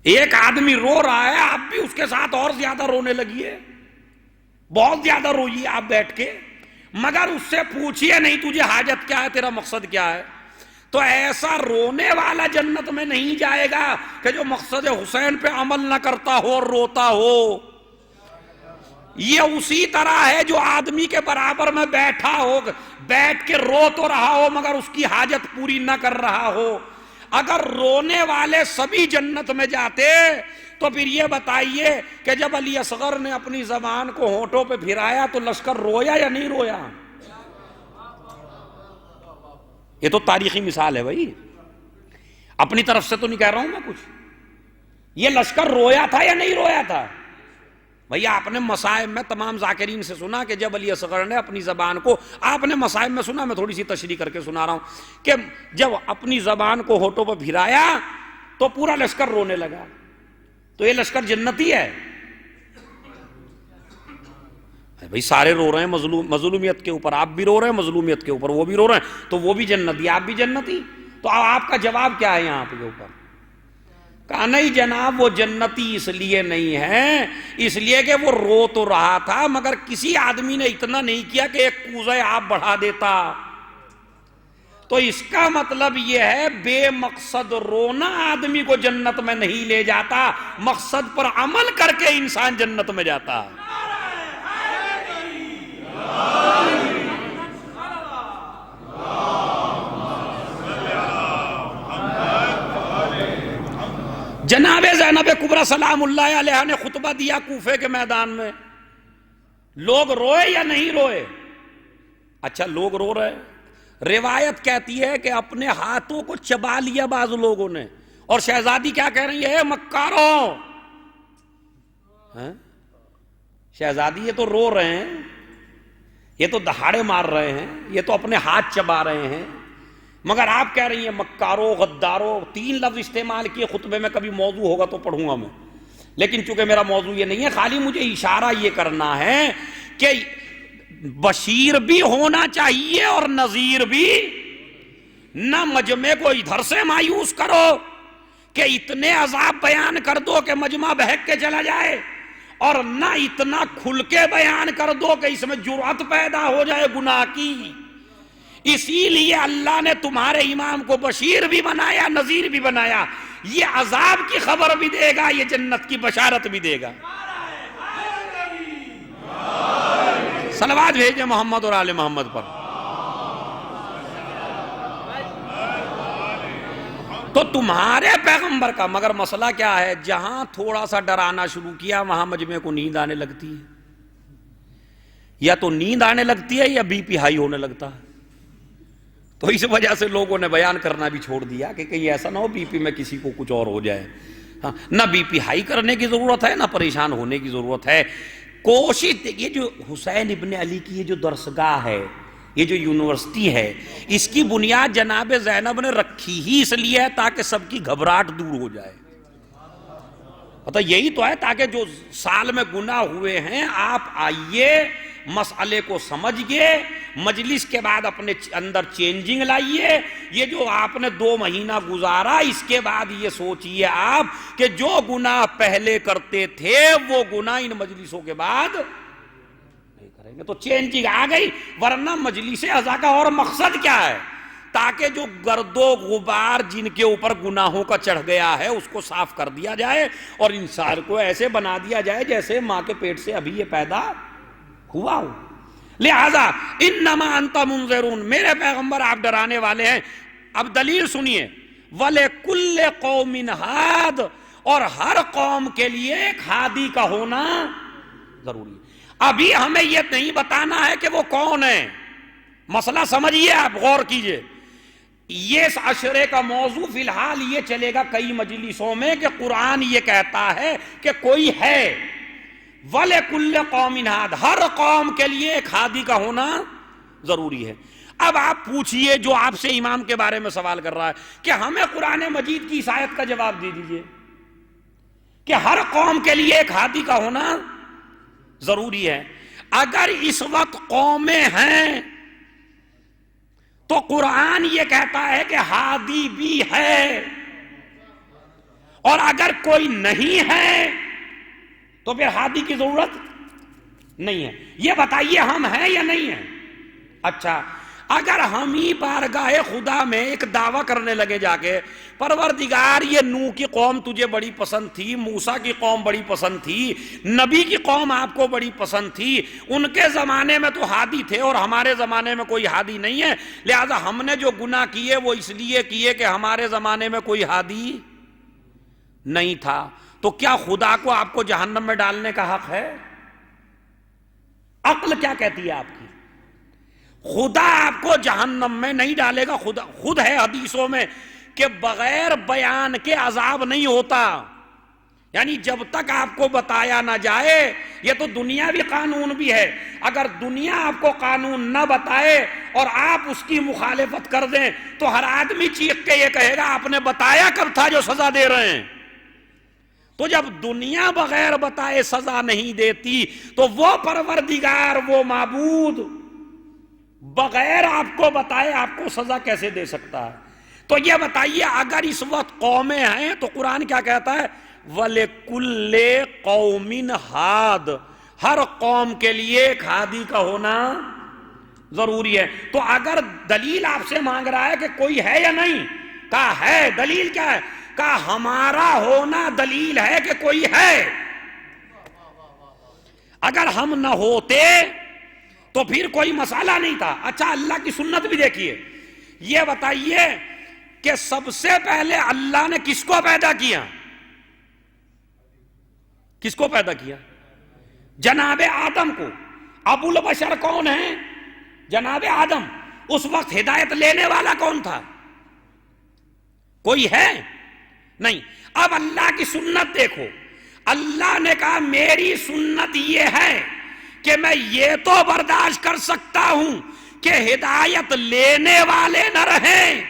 ایک آدمی رو رہا ہے، آپ بھی اس کے ساتھ اور زیادہ رونے لگیے، بہت زیادہ روئیے آپ بیٹھ کے، مگر اس سے پوچھئے نہیں تجھے حاجت کیا ہے، تیرا مقصد کیا ہے؟ تو ایسا رونے والا جنت میں نہیں جائے گا کہ جو مقصد حسین پہ عمل نہ کرتا ہو اور روتا ہو۔ یہ اسی طرح ہے جو آدمی کے برابر میں بیٹھا ہو، بیٹھ کے رو تو رہا ہو مگر اس کی حاجت پوری نہ کر رہا ہو۔ اگر رونے والے سبھی جنت میں جاتے تو پھر یہ بتائیے کہ جب علی اصغر نے اپنی زبان کو ہونٹوں پہ پھرایا تو لشکر رویا یا نہیں رویا؟ یہ تو تاریخی مثال ہے بھائی، اپنی طرف سے تو نہیں کہہ رہا ہوں میں کچھ۔ یہ لشکر رویا تھا یا نہیں رویا تھا؟ بھئی آپ نے مصائب میں تمام ذاکرین سے سنا کہ جب علی اصغر نے اپنی زبان کو، آپ نے مصائب میں سنا، میں تھوڑی سی تشریح کر کے سنا رہا ہوں کہ جب اپنی زبان کو ہونٹوں پہ پھرایا تو پورا لشکر رونے لگا۔ تو یہ لشکر جنتی ہے بھئی، سارے رو رہے ہیں مظلومیت کے اوپر، آپ بھی رو رہے ہیں مظلومیت کے اوپر، وہ بھی رو رہے ہیں، تو وہ بھی جنتی آپ بھی جنتی۔ تو آپ کا جواب کیا ہے یہاں پہ اوپر؟ کہا نہیں جناب وہ جنتی اس لیے نہیں ہے، اس لیے کہ وہ رو تو رہا تھا مگر کسی آدمی نے اتنا نہیں کیا کہ ایک کوزہ آپ بڑھا دیتا۔ تو اس کا مطلب یہ ہے بے مقصد رونا آدمی کو جنت میں نہیں لے جاتا، مقصد پر عمل کر کے انسان جنت میں جاتا ہے۔ جناب زینب کبریٰ سلام اللہ علیہ نے خطبہ دیا کوفے کے میدان میں، لوگ روئے یا نہیں روئے؟ اچھا لوگ رو رہے، روایت کہتی ہے کہ اپنے ہاتھوں کو چبا لیا بعض لوگوں نے، اور شہزادی کیا کہہ رہی ہے؟ مکاروں، شہزادی یہ تو رو رہے ہیں، یہ تو دہاڑے مار رہے ہیں، یہ تو اپنے ہاتھ چبا رہے ہیں، مگر آپ کہہ رہی ہیں مکاروں غداروں۔ 3 لفظ استعمال کیے خطبے میں، کبھی موضوع ہوگا تو پڑھوں گا میں، لیکن چونکہ میرا موضوع یہ نہیں ہے، خالی مجھے اشارہ یہ کرنا ہے کہ بشیر بھی ہونا چاہیے اور نذیر بھی۔ نہ مجمع کو ادھر سے مایوس کرو کہ اتنے عذاب بیان کر دو کہ مجمع بہک کے چلا جائے، اور نہ اتنا کھل کے بیان کر دو کہ اس میں جرأت پیدا ہو جائے گناہ کی۔ اسی لیے اللہ نے تمہارے امام کو بشیر بھی بنایا، نذیر بھی بنایا، یہ عذاب کی خبر بھی دے گا، یہ جنت کی بشارت بھی دے گا۔ صلوات بھیجیں محمد اور آل محمد پر۔ تو تمہارے پیغمبر کا، مگر مسئلہ کیا ہے؟ جہاں تھوڑا سا ڈرانا شروع کیا وہاں مجمع کو نیند آنے لگتی ہے، یا تو نیند آنے لگتی ہے یا بی پی ہائی ہونے لگتا ہے۔ تو اس وجہ سے لوگوں نے بیان کرنا بھی چھوڑ دیا کہ کہیں ایسا نہ ہو بی پی میں کسی کو کچھ اور ہو جائے۔ نہ بی پی ہائی کرنے کی ضرورت ہے، نہ پریشان ہونے کی ضرورت ہے۔ کوشش، یہ جو حسین ابن علی کی یہ جو درسگاہ ہے، یہ جو یونیورسٹی ہے، اس کی بنیاد جناب زینب نے رکھی ہی اس لیے ہے تاکہ سب کی گھبراہٹ دور ہو جائے۔ مطلب یہی تو ہے، تاکہ جو سال میں گناہ ہوئے ہیں آپ آئیے، مسئلے کو سمجھئے، مجلس کے بعد اپنے اندر چینجنگ لائیے۔ یہ جو آپ نے 2 مہینہ گزارا، اس کے بعد یہ سوچئے آپ کہ جو گناہ پہلے کرتے تھے وہ گناہ ان مجلسوں کے بعد نہیں کریں گے، تو چینجنگ آ گئی۔ ورنہ مجلس ازا کا اور مقصد کیا ہے؟ تاکہ جو گرد و غبار جن کے اوپر گناہوں کا چڑھ گیا ہے اس کو صاف کر دیا جائے، اور انسان کو ایسے بنا دیا جائے جیسے ماں کے پیٹ سے ابھی یہ پیدا ہوا ہو۔ لہذا انما انت منذرون، میرے پیغمبر آپ ڈرانے والے ہیں۔ اب دلیل سنیے، وَلِكُلِّ قَوْمٍ ہاد، اور ہر قوم کے لیے ایک ہادی کا ہونا ضروری ہے۔ ابھی ہمیں یہ نہیں بتانا ہے کہ وہ کون ہے، مسئلہ سمجھیے، آپ غور کیجئے۔ یہ اس عشرے کا موضوع فی الحال یہ چلے گا کئی مجلسوں میں کہ قرآن یہ کہتا ہے کہ کوئی ہے۔ وَلِكُلِّ قَوْمٍ ہاد، ہر قوم کے لیے ایک ہادی کا ہونا ضروری ہے۔ اب آپ پوچھئے، جو آپ سے امام کے بارے میں سوال کر رہا ہے، کہ ہمیں قرآن مجید کی اس آیت کا جواب دے دیجئے کہ ہر قوم کے لیے ایک ہادی کا ہونا ضروری ہے۔ اگر اس وقت قومیں ہیں تو قرآن یہ کہتا ہے کہ ہادی بھی ہے، اور اگر کوئی نہیں ہے تو پھر ہادی کی ضرورت نہیں ہے۔ یہ بتائیے ہم ہیں یا نہیں ہیں؟ اچھا، اگر ہم ہی بارگاہ خدا میں ایک دعویٰ کرنے لگے جا کے، پروردگار یہ نوح کی قوم تجھے بڑی پسند تھی، موسیٰ کی قوم بڑی پسند تھی، نبی کی قوم آپ کو بڑی پسند تھی، ان کے زمانے میں تو ہادی تھے اور ہمارے زمانے میں کوئی ہادی نہیں ہے، لہذا ہم نے جو گناہ کیے وہ اس لیے کیے کہ ہمارے زمانے میں کوئی ہادی نہیں تھا، تو کیا خدا کو آپ کو جہنم میں ڈالنے کا حق ہے؟ عقل کیا کہتی ہے آپ کی؟ خدا آپ کو جہنم میں نہیں ڈالے گا۔ خدا خود ہے حدیثوں میں کہ بغیر بیان کے عذاب نہیں ہوتا، یعنی جب تک آپ کو بتایا نہ جائے، یہ تو دنیاوی قانون بھی ہے، اگر دنیا آپ کو قانون نہ بتائے اور آپ اس کی مخالفت کر دیں تو ہر آدمی چیخ کے یہ کہے گا آپ نے بتایا کب تھا جو سزا دے رہے ہیں۔ تو جب دنیا بغیر بتائے سزا نہیں دیتی تو وہ پروردگار، وہ معبود بغیر آپ کو بتائے آپ کو سزا کیسے دے سکتا ہے؟ تو یہ بتائیے، اگر اس وقت قومیں ہیں تو قرآن کیا کہتا ہے؟ وَلِكُلِّ قَوْمٍ ہاد، ہر قوم کے لیے ایک ہادی کا ہونا ضروری ہے۔ تو اگر دلیل آپ سے مانگ رہا ہے کہ کوئی ہے یا نہیں، کہا ہے، دلیل کیا ہے؟ کہا ہمارا ہونا دلیل ہے کہ کوئی ہے۔ اگر ہم نہ ہوتے تو پھر کوئی مسئلہ نہیں تھا۔ اچھا، اللہ کی سنت بھی دیکھیے، یہ بتائیے کہ سب سے پہلے اللہ نے کس کو پیدا کیا؟ کس کو پیدا کیا؟ جناب آدم کو۔ ابو البشر کون ہے؟ جناب آدم۔ اس وقت ہدایت لینے والا کون تھا؟ کوئی ہے؟ نہیں۔ اب اللہ کی سنت دیکھو، اللہ نے کہا میری سنت یہ ہے کہ میں یہ تو برداشت کر سکتا ہوں کہ ہدایت لینے والے نہ رہیں،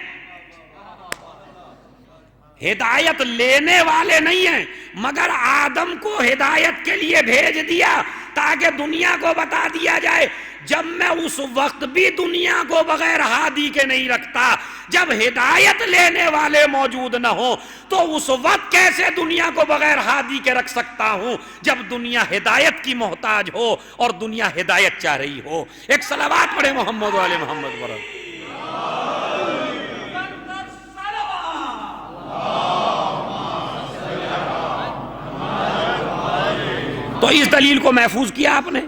ہدایت لینے والے نہیں ہیں، مگر آدم کو ہدایت کے لیے بھیج دیا تاکہ دنیا کو بتا دیا جائے جب میں اس وقت بھی دنیا کو بغیر ہادی کے نہیں رکھتا، جب ہدایت لینے والے موجود نہ ہوں تو اس وقت کیسے دنیا کو بغیر ہادی کے رکھ سکتا ہوں جب دنیا ہدایت کی محتاج ہو اور دنیا ہدایت چاہ رہی ہو۔ ایک صلوات پڑھے محمد والے محمد پر۔ تو اس دلیل کو محفوظ کیا آپ نے،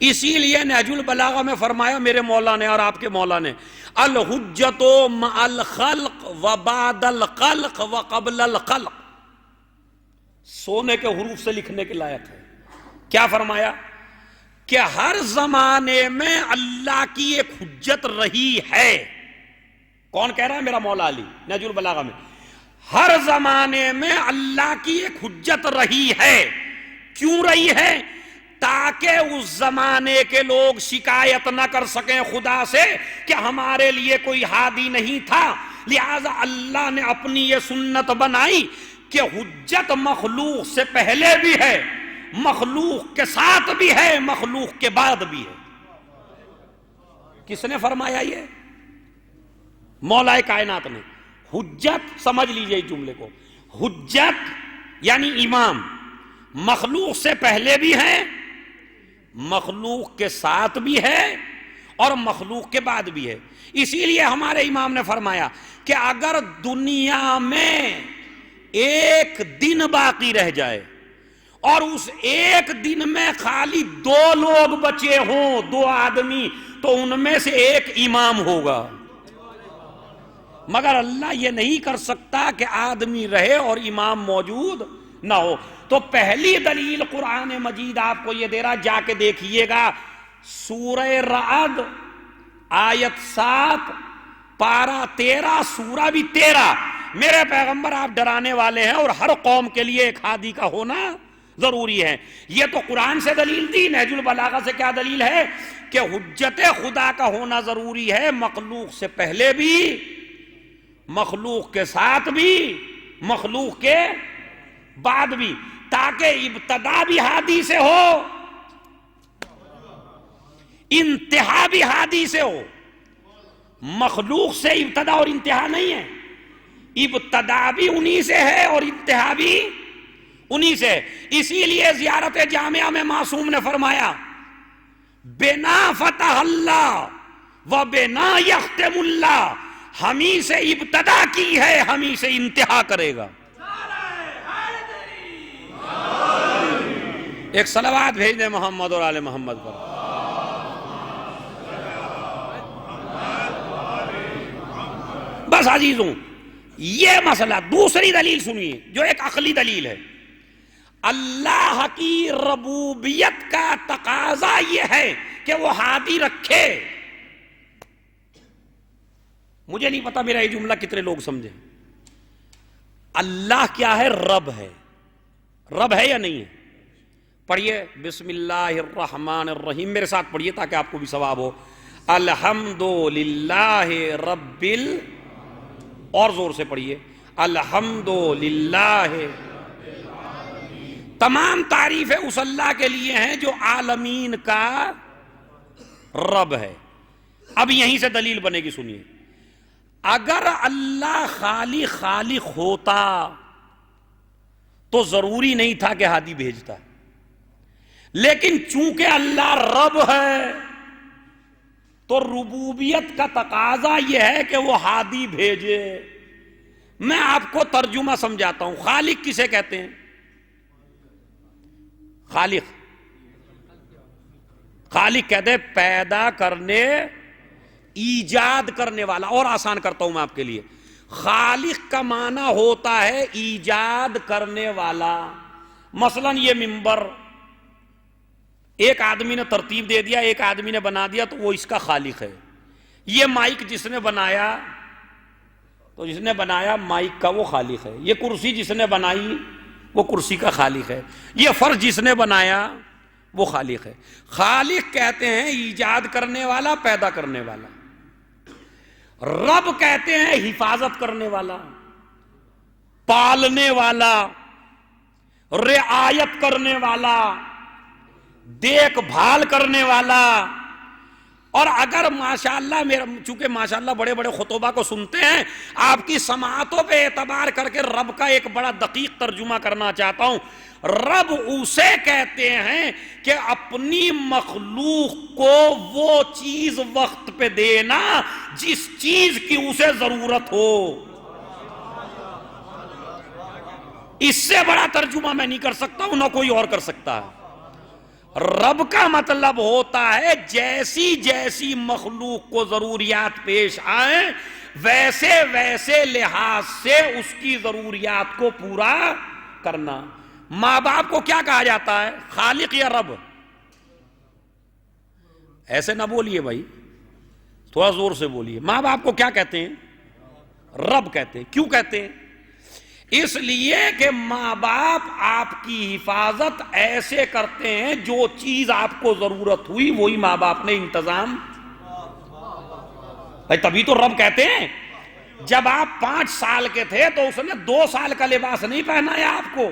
اسی لیے نہج البلاغہ میں فرمایا میرے مولا نے اور آپ کے مولا نے، الحجت مع الخلق و بعد الخلق و قبل الخلق، سونے کے حروف سے لکھنے کے لائق ہے۔ کیا فرمایا؟ کہ ہر زمانے میں اللہ کی ایک حجت رہی ہے۔ کون کہہ رہا ہے؟ میرا مولا علی، نہج البلاغہ میں۔ ہر زمانے میں اللہ کی ایک حجت رہی ہے. کیوں رہی ہے؟ تاکہ اس زمانے کے لوگ شکایت نہ کر سکیں خدا سے کہ ہمارے لیے کوئی ہادی نہیں تھا. لہذا اللہ نے اپنی یہ سنت بنائی کہ حجت مخلوق سے پہلے بھی ہے، مخلوق کے ساتھ بھی ہے، مخلوق کے بعد بھی ہے. کس نے فرمایا یہ؟ مولا کائنات نے. حجت سمجھ لیجئے اس جملے کو. حجت یعنی امام مخلوق سے پہلے بھی ہے، مخلوق کے ساتھ بھی ہے اور مخلوق کے بعد بھی ہے. اسی لیے ہمارے امام نے فرمایا کہ اگر دنیا میں ایک دن باقی رہ جائے اور اس ایک دن میں خالی 2 لوگ بچے ہوں، 2 آدمی، تو ان میں سے ایک امام ہوگا. مگر اللہ یہ نہیں کر سکتا کہ آدمی رہے اور امام موجود نہ ہو. تو پہلی دلیل قرآن مجید آپ کو یہ دے رہا، جا کے دیکھیے گا سورہ رعد آیت 7 پارہ 13 سورہ بھی 13. میرے پیغمبر آپ ڈرانے والے ہیں اور ہر قوم کے لیے ایک ہادی کا ہونا ضروری ہے. یہ تو قرآن سے دلیل دی. نہج البلاغہ سے کیا دلیل ہے؟ کہ حجت خدا کا ہونا ضروری ہے، مخلوق سے پہلے بھی، مخلوق کے ساتھ بھی، مخلوق کے بعد بھی، تاکہ ابتدا بھی ہادی سے ہو، انتہا بھی ہادی سے ہو. مخلوق سے ابتدا اور انتہا نہیں ہے، ابتدا بھی انہی سے ہے اور انتہا بھی انہی سے. اسی لیے زیارت جامعہ میں معصوم نے فرمایا بنا فتح اللہ و بنا یختم اللہ، ہمیں سے ابتدا کی ہے، ہمیں سے انتہا کرے گا. ایک صلوات بھیج دیں محمد اور آل محمد پر. بس عزیزوں، یہ مسئلہ. دوسری دلیل سنیے جو ایک عقلی دلیل ہے. اللہ کی ربوبیت کا تقاضا یہ ہے کہ وہ ہادی رکھے. مجھے نہیں پتا میرا یہ جملہ کتنے لوگ سمجھے. اللہ کیا ہے؟ رب ہے. رب ہے یا نہیں ہے؟ پڑھیے بسم اللہ الرحمن الرحیم، میرے ساتھ پڑھیے تاکہ آپ کو بھی ثواب ہو. الحمدللہ رب اور زور سے پڑھیے الحمدللہ. تمام تعریفیں اس اللہ کے لیے ہیں جو عالمین کا رب ہے. اب یہیں سے دلیل بنے گی، سنیے. اگر اللہ خالق ہوتا تو ضروری نہیں تھا کہ ہادی بھیجتا، لیکن چونکہ اللہ رب ہے تو ربوبیت کا تقاضا یہ ہے کہ وہ ہادی بھیجے. میں آپ کو ترجمہ سمجھاتا ہوں. خالق کسے کہتے ہیں؟ خالق کہتے ہیں پیدا کرنے، ایجاد کرنے والا. اور آسان کرتا ہوں میں آپ کے لیے. خالق کا معنی ہوتا ہے ایجاد کرنے والا. مثلا یہ منبر ایک آدمی نے ترتیب دے دیا، ایک آدمی نے بنا دیا، تو وہ اس کا خالق ہے. یہ مائک جس نے بنایا تو جس نے بنایا مائک کا وہ خالق ہے. یہ کرسی جس نے بنائی وہ کرسی کا خالق ہے. یہ فرش جس نے بنایا وہ خالق ہے. خالق کہتے ہیں ایجاد کرنے والا، پیدا کرنے والا. رب کہتے ہیں حفاظت کرنے والا، پالنے والا، رعایت کرنے والا، دیکھ بھال کرنے والا. اور اگر ماشاءاللہ چونکہ ماشاءاللہ بڑے بڑے خطبہ کو سنتے ہیں، آپ کی سماعتوں پہ اعتبار کر کے رب کا ایک بڑا دقیق ترجمہ کرنا چاہتا ہوں. رب اسے کہتے ہیں کہ اپنی مخلوق کو وہ چیز وقت پہ دینا جس چیز کی اسے ضرورت ہو. اس سے بڑا ترجمہ میں نہیں کر سکتا ہوں، نہ کوئی اور کر سکتا ہے. رب کا مطلب ہوتا ہے جیسی جیسی مخلوق کو ضروریات پیش آئیں ویسے ویسے لحاظ سے اس کی ضروریات کو پورا کرنا. ماں باپ کو کیا کہا جاتا ہے؟ خالق یا رب؟ ایسے نہ بولیے بھائی، تھوڑا زور سے بولیے. ماں باپ کو کیا کہتے ہیں؟ رب کہتے ہیں. کیوں کہتے ہیں؟ اس لیے کہ ماں باپ آپ کی حفاظت ایسے کرتے ہیں، جو چیز آپ کو ضرورت ہوئی وہی ماں باپ نے انتظام، تبھی تو رب کہتے ہیں جب آپ 5 سال کے تھے تو اس نے 2 سال کا لباس نہیں پہنایا آپ کو،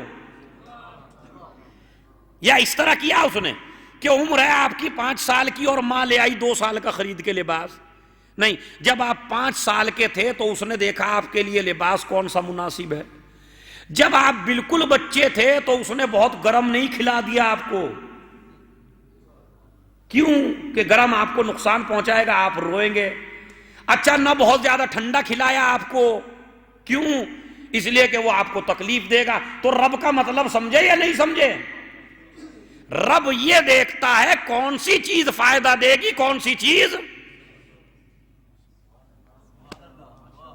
یا اس طرح کیا اس نے کہ عمر ہے آپ کی 5 سال کی اور ماں لے آئی 2 سال کا خرید کے لباس، نہیں، جب آپ 5 سال کے تھے تو اس نے دیکھا آپ کے لیے لباس کون سا مناسب ہے، جب آپ بالکل بچے تھے تو اس نے بہت گرم نہیں کھلا دیا آپ کو، کیوں کہ گرم آپ کو نقصان پہنچائے گا، آپ روئیں گے، اچھا نہ بہت زیادہ ٹھنڈا کھلایا آپ کو، کیوں؟ اس لیے کہ وہ آپ کو تکلیف دے گا۔ تو رب کا مطلب سمجھے یا نہیں سمجھے؟ رب یہ دیکھتا ہے کون سی چیز فائدہ دے گی، کون سی چیز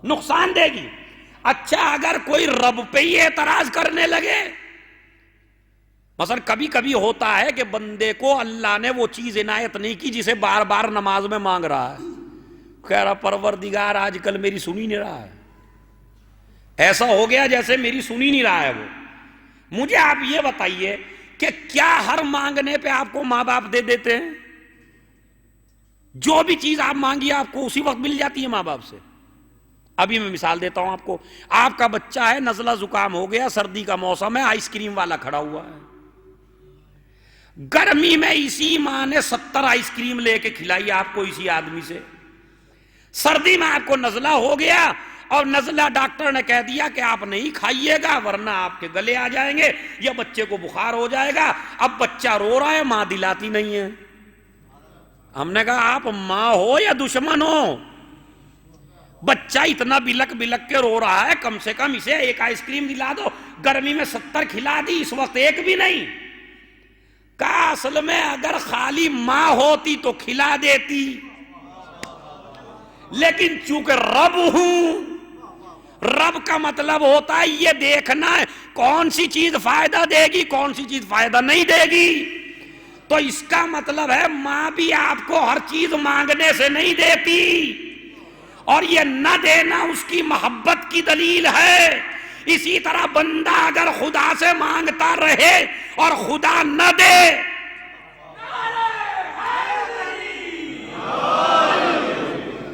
نقصان دے گی۔ اچھا اگر کوئی رب پہ ہی اعتراض کرنے لگے، مثلا کبھی کبھی ہوتا ہے کہ بندے کو اللہ نے وہ چیز عنایت نہیں کی جسے بار بار نماز میں مانگ رہا ہے، کہہ رہا پروردگار آج کل میری سن ہی نہیں رہا ہے، ایسا ہو گیا جیسے میری سن ہی نہیں رہا ہے وہ۔ مجھے آپ یہ بتائیے کہ کیا ہر مانگنے پہ آپ کو ماں باپ دے دیتے ہیں؟ جو بھی چیز آپ مانگیے آپ کو اسی وقت مل جاتی ہے ماں باپ سے؟ ابھی میں مثال دیتا ہوں آپ کو، آپ کا بچہ ہے، نزلہ زکام ہو گیا، سردی کا موسم ہے، آئس کریم والا کھڑا ہوا ہے، گرمی میں اسی ماں نے 70 آئس کریم لے کے کھلائی آپ کو اسی آدمی سے، سردی میں آپ کو نزلہ ہو گیا اور نزلہ ڈاکٹر نے کہہ دیا کہ آپ نہیں کھائیے گا ورنہ آپ کے گلے آ جائیں گے یا بچے کو بخار ہو جائے گا، اب بچہ رو رہا ہے، ماں دلاتی نہیں ہے۔ ہم نے کہا آپ ماں ہو یا دشمن ہو؟ بچہ اتنا بلک بلک کے رو رہا ہے، کم سے کم اسے ایک آئس کریم دلا دو، گرمی میں 70 کھلا دی، اس وقت ایک بھی نہیں۔ کہا اصل میں اگر خالی ماں ہوتی تو کھلا دیتی، لیکن چونکہ رب ہوں، رب کا مطلب ہوتا ہے یہ دیکھنا ہے کون سی چیز فائدہ دے گی، کون سی چیز فائدہ نہیں دے گی، تو اس کا مطلب ہے ماں بھی آپ کو ہر چیز مانگنے سے نہیں دیتی، اور یہ نہ دینا اس کی محبت کی دلیل ہے۔ اسی طرح بندہ اگر خدا سے مانگتا رہے اور خدا نہ دے،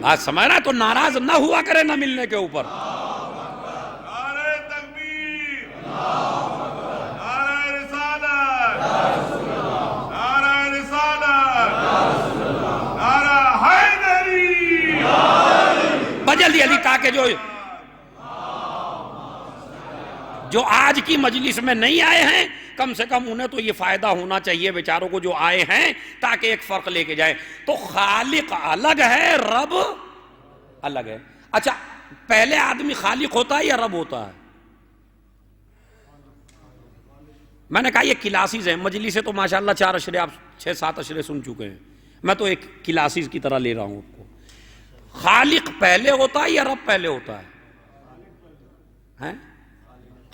بات سمجھ رہا، تو ناراض نہ ہوا کرے نہ ملنے کے اوپر۔ نعرہ تکبیر، نعرہ رسالت، نعرہ رسالت، نعرہ حیدری، بجلی علی تاکہ جو آج کی مجلس میں نہیں آئے ہیں کم سے کم انہیں تو یہ فائدہ ہونا چاہیے بیچاروں کو جو آئے ہیں، تاکہ ایک فرق لے کے جائیں۔ تو خالق الگ ہے، رب الگ ہے۔ اچھا پہلے آدمی خالق ہوتا ہے یا رب ہوتا ہے؟ میں نے کہا یہ کلاسز ہیں، مجلس سے تو ماشاءاللہ 4 اشرے آپ 6-7 اشرے سن چکے ہیں، میں تو ایک کلاسز کی طرح لے رہا ہوں آپ کو۔ خالق پہلے ہوتا ہے یا رب پہلے ہوتا ہے؟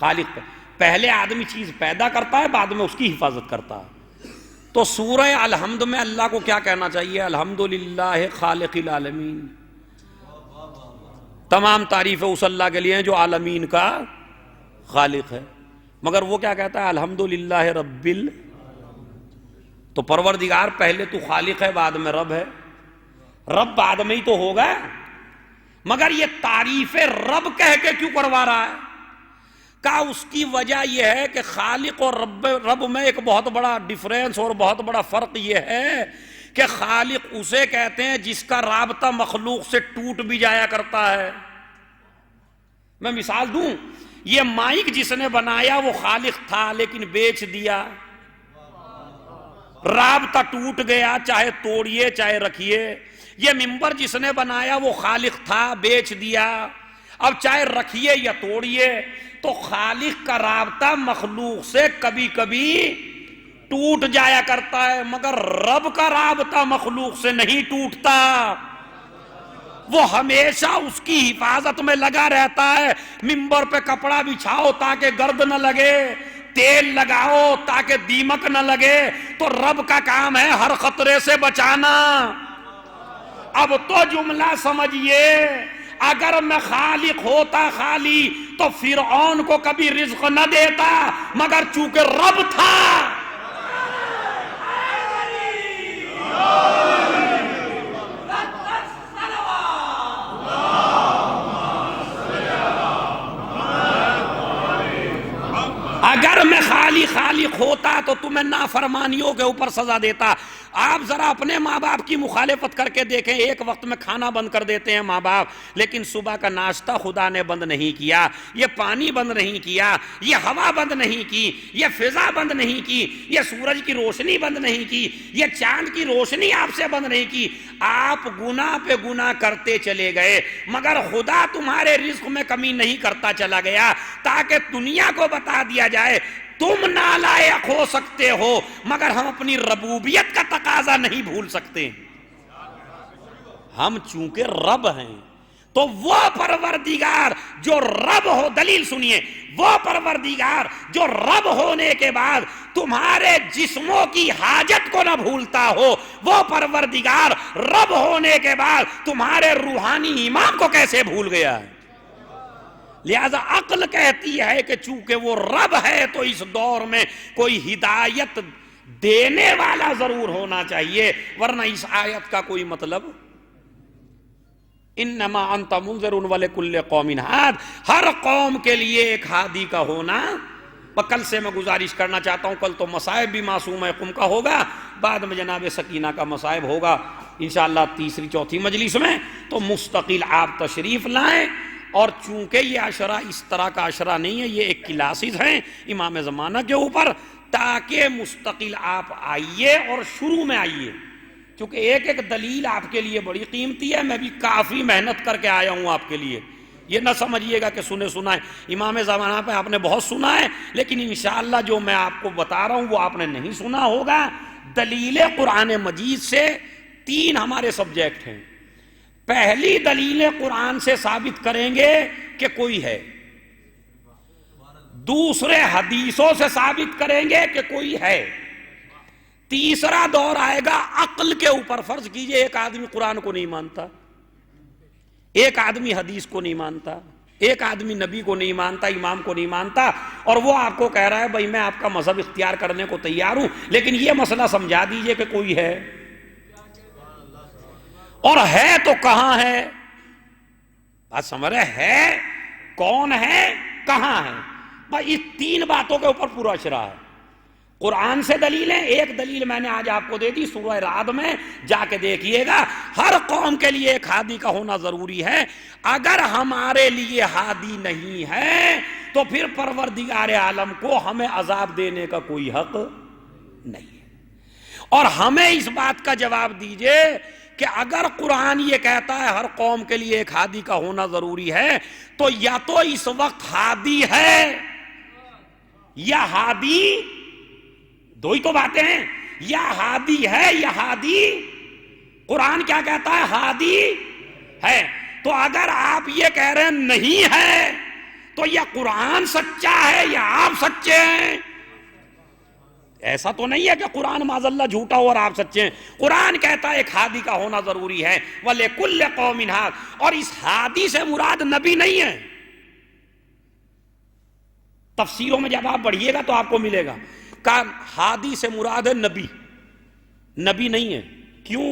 خالق پہلے آدمی چیز پیدا کرتا ہے، بعد میں اس کی حفاظت کرتا ہے۔ تو سورہ الحمد میں اللہ کو کیا کہنا چاہیے؟ الحمدللہ خالق العالمین، تمام تعریفیں اس اللہ کے لیے ہیں جو عالمین کا خالق ہے، مگر وہ کیا کہتا ہے؟ الحمدللہ رب تو پروردگار پہلے تو خالق ہے، بعد میں رب ہے، رب بعد میں ہی تو ہوگا، مگر یہ تعریف رب کہہ کے کیوں کروا رہا ہے؟ کہا اس کی وجہ یہ ہے کہ خالق اور رب میں ایک بہت بڑا ڈیفرنس اور بہت بڑا فرق یہ ہے کہ خالق اسے کہتے ہیں جس کا رابطہ مخلوق سے ٹوٹ بھی جایا کرتا ہے۔ میں مثال دوں، یہ مائک جس نے بنایا وہ خالق تھا لیکن بیچ دیا، رابطہ ٹوٹ گیا، چاہے توڑیے چاہے رکھیے۔ یہ ممبر جس نے بنایا وہ خالق تھا، بیچ دیا، اب چاہے رکھیے یا توڑیے۔ تو خالق کا رابطہ مخلوق سے کبھی کبھی ٹوٹ جایا کرتا ہے، مگر رب کا رابطہ مخلوق سے نہیں ٹوٹتا، وہ ہمیشہ اس کی حفاظت میں لگا رہتا ہے۔ ممبر پہ کپڑا بچھاؤ تاکہ گرد نہ لگے، تیل لگاؤ تاکہ دیمک نہ لگے، تو رب کا کام ہے ہر خطرے سے بچانا۔ اب تو جملہ سمجھیے، اگر میں خالق ہوتا خالی تو فرعون کو کبھی رزق نہ دیتا، مگر چونکہ رب تھا اگر میں خالق ہوتا تو تمہیں نافرمانیوں کے اوپر سزا دیتا۔ آپ ذرا اپنے ماں باپ کی مخالفت کر کے دیکھیں، ایک وقت میں کھانا بند کر دیتے ہیں ماں باپ، لیکن صبح کا ناشتہ خدا نے بند نہیں کیا، یہ پانی بند نہیں کیا، یہ ہوا بند نہیں کی، یہ فضا بند نہیں کی، یہ سورج کی روشنی بند نہیں کی، یہ چاند کی روشنی آپ سے بند نہیں کی۔ آپ گناہ پہ گناہ کرتے چلے گئے، مگر خدا تمہارے رزق میں کمی نہیں کرتا چلا گیا، تاکہ دنیا کو بتا دیا جائے تم نالائق ہو سکتے ہو مگر ہم اپنی ربوبیت کا تقاضا نہیں بھول سکتے۔ ہم چونکہ رب ہیں تو وہ پروردگار جو رب ہو، دلیل سنیے، وہ پروردگار جو رب ہونے کے بعد تمہارے جسموں کی حاجت کو نہ بھولتا ہو، وہ پروردگار رب ہونے کے بعد تمہارے روحانی ایمان کو کیسے بھول گیا ہے؟ لہذا عقل کہتی ہے کہ چونکہ وہ رب ہے تو اس دور میں کوئی ہدایت دینے والا ضرور ہونا چاہیے، ورنہ اس آیت کا کوئی مطلب انما انت منذر ولکل قوم ہاد، ہر قوم کے لیے ایک ہادی کا ہونا۔ کل سے میں گزارش کرنا چاہتا ہوں، کل تو مصائب بھی معصوم قم کا ہوگا، بعد میں جناب سکینہ کا مصائب ہوگا انشاءاللہ تیسری چوتھی مجلس میں، تو مستقل آپ تشریف لائیں۔ اور چونکہ یہ عشرہ اس طرح کا عشرہ نہیں ہے، یہ ایک کلاسز ہیں امام زمانہ کے اوپر، تاکہ مستقل آپ آئیے اور شروع میں آئیے، کیونکہ ایک ایک دلیل آپ کے لیے بڑی قیمتی ہے۔ میں بھی کافی محنت کر کے آیا ہوں آپ کے لیے، یہ نہ سمجھیے گا کہ سنے سنا ہے، امام زمانہ پہ آپ نے بہت سنا ہے، لیکن انشاءاللہ جو میں آپ کو بتا رہا ہوں وہ آپ نے نہیں سنا ہوگا۔ دلیل قرآن مجید سے 3 ہمارے سبجیکٹ ہیں۔ پہلی دلیل قرآن سے ثابت کریں گے کہ کوئی ہے، دوسرے حدیثوں سے ثابت کریں گے کہ کوئی ہے، تیسرا دور آئے گا عقل کے اوپر۔ فرض کیجئے ایک آدمی قرآن کو نہیں مانتا، ایک آدمی حدیث کو نہیں مانتا، ایک آدمی نبی کو نہیں مانتا، امام کو نہیں مانتا، اور وہ آپ کو کہہ رہا ہے بھائی میں آپ کا مذہب اختیار کرنے کو تیار ہوں، لیکن یہ مسئلہ سمجھا دیجئے کہ کوئی ہے، اور ہے تو کہاں ہے؟ بات سمجھ رہے؟ ہے کون ہے، کہاں ہے؟ بس اس 3 باتوں کے اوپر پورا عشرہ ہے۔ قرآن سے دلیلیں، ایک دلیل میں نے آج آپ کو دے دی سورہ رعد میں، جا کے دیکھیے گا، ہر قوم کے لیے ایک ہادی کا ہونا ضروری ہے۔ اگر ہمارے لیے ہادی نہیں ہے تو پھر پروردگار عالم کو ہمیں عذاب دینے کا کوئی حق نہیں ہے۔ اور ہمیں اس بات کا جواب دیجئے کہ اگر قرآن یہ کہتا ہے ہر قوم کے لیے ایک ہادی کا ہونا ضروری ہے، تو یا تو اس وقت ہادی ہے یا ہادی، دو ہی تو باتیں ہیں، یا ہادی ہے یا ہادی۔ قرآن کیا کہتا ہے؟ ہادی ہے۔ تو اگر آپ یہ کہہ رہے ہیں نہیں ہے تو یا قرآن سچا ہے یا آپ سچے ہیں۔ ایسا تو نہیں ہے کہ قرآن معاذ اللہ جھوٹا ہو اور آپ سچے ہیں۔ قرآن کہتا ہے ایک ہادی کا ہونا ضروری ہے، وَلِكُلِّ قَوْمٍ ہَادٍ، اور اس ہادی سے مراد نبی نہیں ہے۔ تفسیروں میں جب آپ پڑھیے گا تو آپ کو ملے گا کہ ہادی سے مراد ہے نبی، نبی نہیں ہے۔ کیوں؟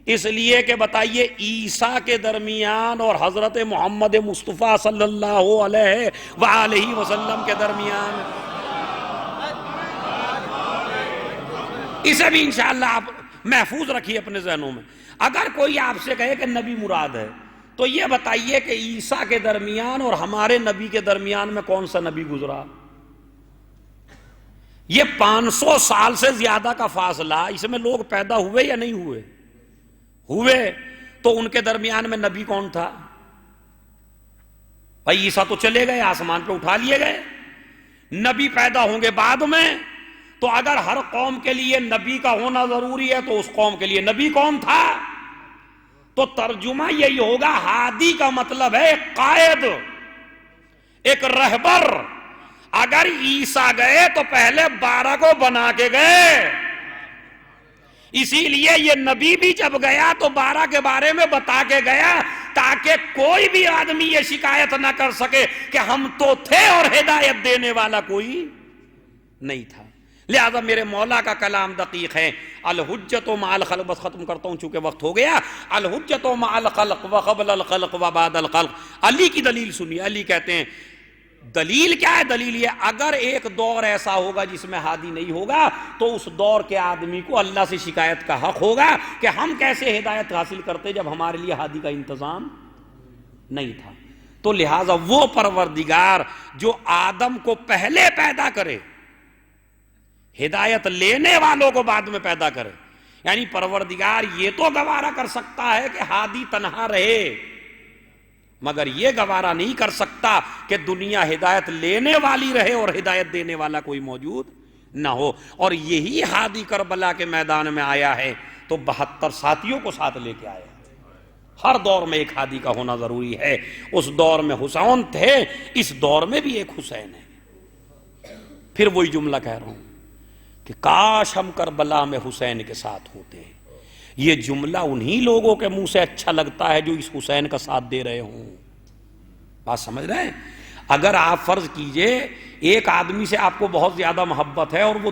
اس لیے کہ بتائیے عیسیٰ کے درمیان اور حضرت محمد مصطفیٰ صلی اللہ علیہ وآلہ وسلم کے درمیان، اسے بھی انشاءاللہ آپ محفوظ رکھیے اپنے ذہنوں میں۔ اگر کوئی آپ سے کہے کہ نبی مراد ہے تو یہ بتائیے کہ عیسیٰ کے درمیان اور ہمارے نبی کے درمیان میں کون سا نبی گزرا؟ یہ 500 سال سے زیادہ کا فاصلہ، اس میں لوگ پیدا ہوئے یا نہیں ہوئے؟ ہوئے۔ تو ان کے درمیان میں نبی کون تھا؟ بھائی عیسیٰ تو چلے گئے، آسمان پہ اٹھا لیے گئے، نبی پیدا ہوں گے بعد میں۔ تو اگر ہر قوم کے لیے نبی کا ہونا ضروری ہے تو اس قوم کے لیے نبی کون تھا؟ تو ترجمہ یہی ہوگا، ہادی کا مطلب ہے ایک قائد، ایک رہبر۔ اگر عیسیٰ گئے تو پہلے 12 کو بنا کے گئے، اسی لیے یہ نبی بھی جب گیا تو 12 کے بارے میں بتا کے گیا تاکہ کوئی بھی آدمی یہ شکایت نہ کر سکے کہ ہم تو تھے اور ہدایت دینے والا کوئی نہیں تھا۔ لہذا میرے مولا کا کلام دقیق ہے، الحجت مع الخلق، بس ختم کرتا ہوں چونکہ وقت ہو گیا، الحجت مع الخلق وقبل الخلق وبعد الخلق۔ علی کی دلیل سنیے، علی کہتے ہیں دلیل کیا ہے؟ دلیل یہ اگر ایک دور ایسا ہوگا جس میں ہادی نہیں ہوگا تو اس دور کے آدمی کو اللہ سے شکایت کا حق ہوگا کہ ہم کیسے ہدایت حاصل کرتے جب ہمارے لیے ہادی کا انتظام نہیں تھا۔ تو لہٰذا وہ پروردگار جو آدم کو پہلے پیدا کرے، ہدایت لینے والوں کو بعد میں پیدا کرے، یعنی پروردگار یہ تو گوارا کر سکتا ہے کہ ہادی تنہا رہے، مگر یہ گوارا نہیں کر سکتا کہ دنیا ہدایت لینے والی رہے اور ہدایت دینے والا کوئی موجود نہ ہو۔ اور یہی ہادی کربلا کے میدان میں آیا ہے تو 72 ساتھیوں کو ساتھ لے کے آیا۔ ہر دور میں ایک ہادی کا ہونا ضروری ہے۔ اس دور میں حسین تھے، اس دور میں بھی ایک حسین ہے۔ پھر وہی جملہ کہہ رہا ہوں کہ کاش ہم کربلا میں حسین کے ساتھ ہوتے ہیں۔ یہ جملہ انہی لوگوں کے منہ سے اچھا لگتا ہے جو اس حسین کا ساتھ دے رہے ہوں۔ بات سمجھ رہے ہیں؟ اگر آپ فرض کیجئے ایک آدمی سے آپ کو بہت زیادہ محبت ہے اور وہ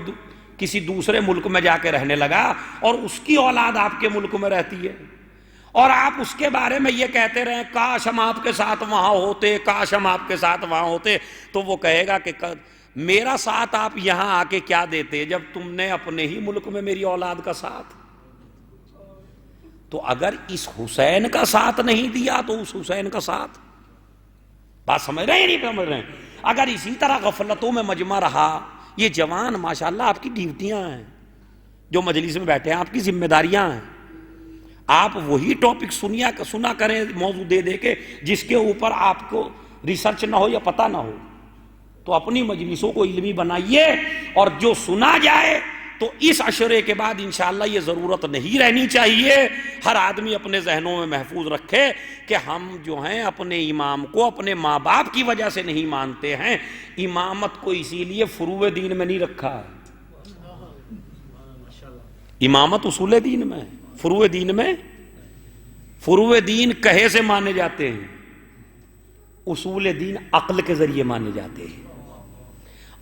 کسی دوسرے ملک میں جا کے رہنے لگا اور اس کی اولاد آپ کے ملک میں رہتی ہے اور آپ اس کے بارے میں یہ کہتے رہیں کاش ہم آپ کے ساتھ وہاں ہوتے، کاش ہم آپ کے ساتھ وہاں ہوتے، تو وہ کہے گا کہ میرا ساتھ آپ یہاں آ کے کیا دیتے جب تم نے اپنے ہی ملک میں میری اولاد کا ساتھ۔ تو اگر اس حسین کا ساتھ نہیں دیا تو اس حسین کا ساتھ، بات سمجھ رہے ہیں نہیں سمجھ رہے ہیں؟ اگر اسی طرح غفلتوں میں مجمع رہا، یہ جوان ماشاءاللہ آپ کی ڈیوٹیاں ہیں، جو مجلس میں بیٹھے ہیں آپ کی ذمہ داریاں ہیں، آپ وہی ٹاپک سنا کریں موضوع دے دے کے جس کے اوپر آپ کو ریسرچ نہ ہو یا پتہ نہ ہو، تو اپنی مجلسوں کو علمی بنائیے اور جو سنا جائے تو اس عشرے کے بعد انشاءاللہ یہ ضرورت نہیں رہنی چاہیے، ہر آدمی اپنے ذہنوں میں محفوظ رکھے کہ ہم جو ہیں اپنے امام کو اپنے ماں باپ کی وجہ سے نہیں مانتے ہیں، امامت کو اسی لیے فروع دین میں نہیں رکھا ہے۔ امامت اصول دین میں، فروع دین میں، فروع دین کہے سے مانے جاتے ہیں، اصول دین عقل کے ذریعے مانے جاتے ہیں۔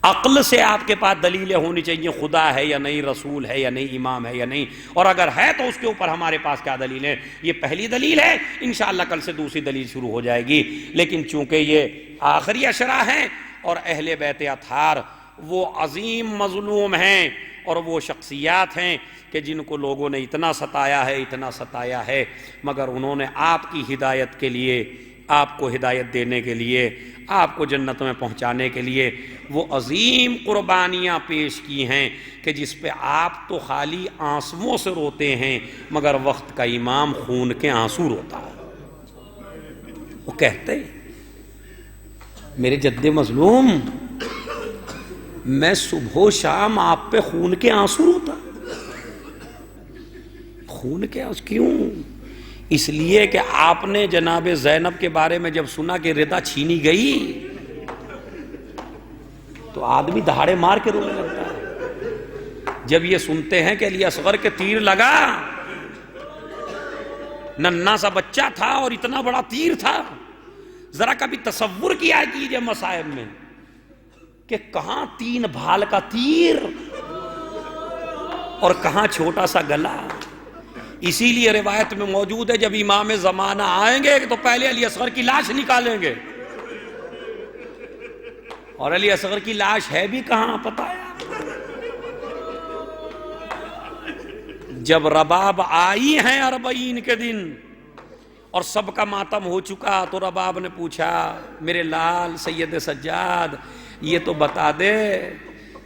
عقل سے آپ کے پاس دلیلیں ہونی چاہیے، خدا ہے یا نہیں، رسول ہے یا نہیں، امام ہے یا نہیں، اور اگر ہے تو اس کے اوپر ہمارے پاس کیا دلیل ہے۔ یہ پہلی دلیل ہے، انشاءاللہ کل سے دوسری دلیل شروع ہو جائے گی، لیکن چونکہ یہ آخری عشرہ ہیں اور اہل بیت اطہار وہ عظیم مظلوم ہیں اور وہ شخصیات ہیں کہ جن کو لوگوں نے اتنا ستایا ہے، مگر انہوں نے آپ کی ہدایت کے لیے، آپ کو ہدایت دینے کے لیے، آپ کو جنت میں پہنچانے کے لیے وہ عظیم قربانیاں پیش کی ہیں کہ جس پہ آپ تو خالی آنسوؤں سے روتے ہیں مگر وقت کا امام خون کے آنسو روتا ہے۔ وہ کہتے میرے جد مظلوم میں صبح و شام آپ پہ خون کے آنسو روتا۔ خون کے آنسو کیوں؟ اس لیے کہ آپ نے جناب زینب کے بارے میں جب سنا کہ ردا چھینی گئی تو آدمی دہاڑے مار کے رونے لگتا ہے۔ جب یہ سنتے ہیں کہ علی اصغر کے تیر لگا، ننھا سا بچہ تھا اور اتنا بڑا تیر تھا، ذرا کبھی تصور کیا کیجئے مصائب میں کہ کہاں 3 بھال کا تیر اور کہاں چھوٹا سا گلا۔ اسی لیے روایت میں موجود ہے جب امام زمانہ آئیں گے تو پہلے علی اصغر کی لاش نکالیں گے، اور علی اصغر کی لاش ہے بھی کہاں پتہ ہے؟ جب رباب آئی ہیں 40 کے دن اور سب کا ماتم ہو چکا تو رباب نے پوچھا میرے لال سید سجاد یہ تو بتا دے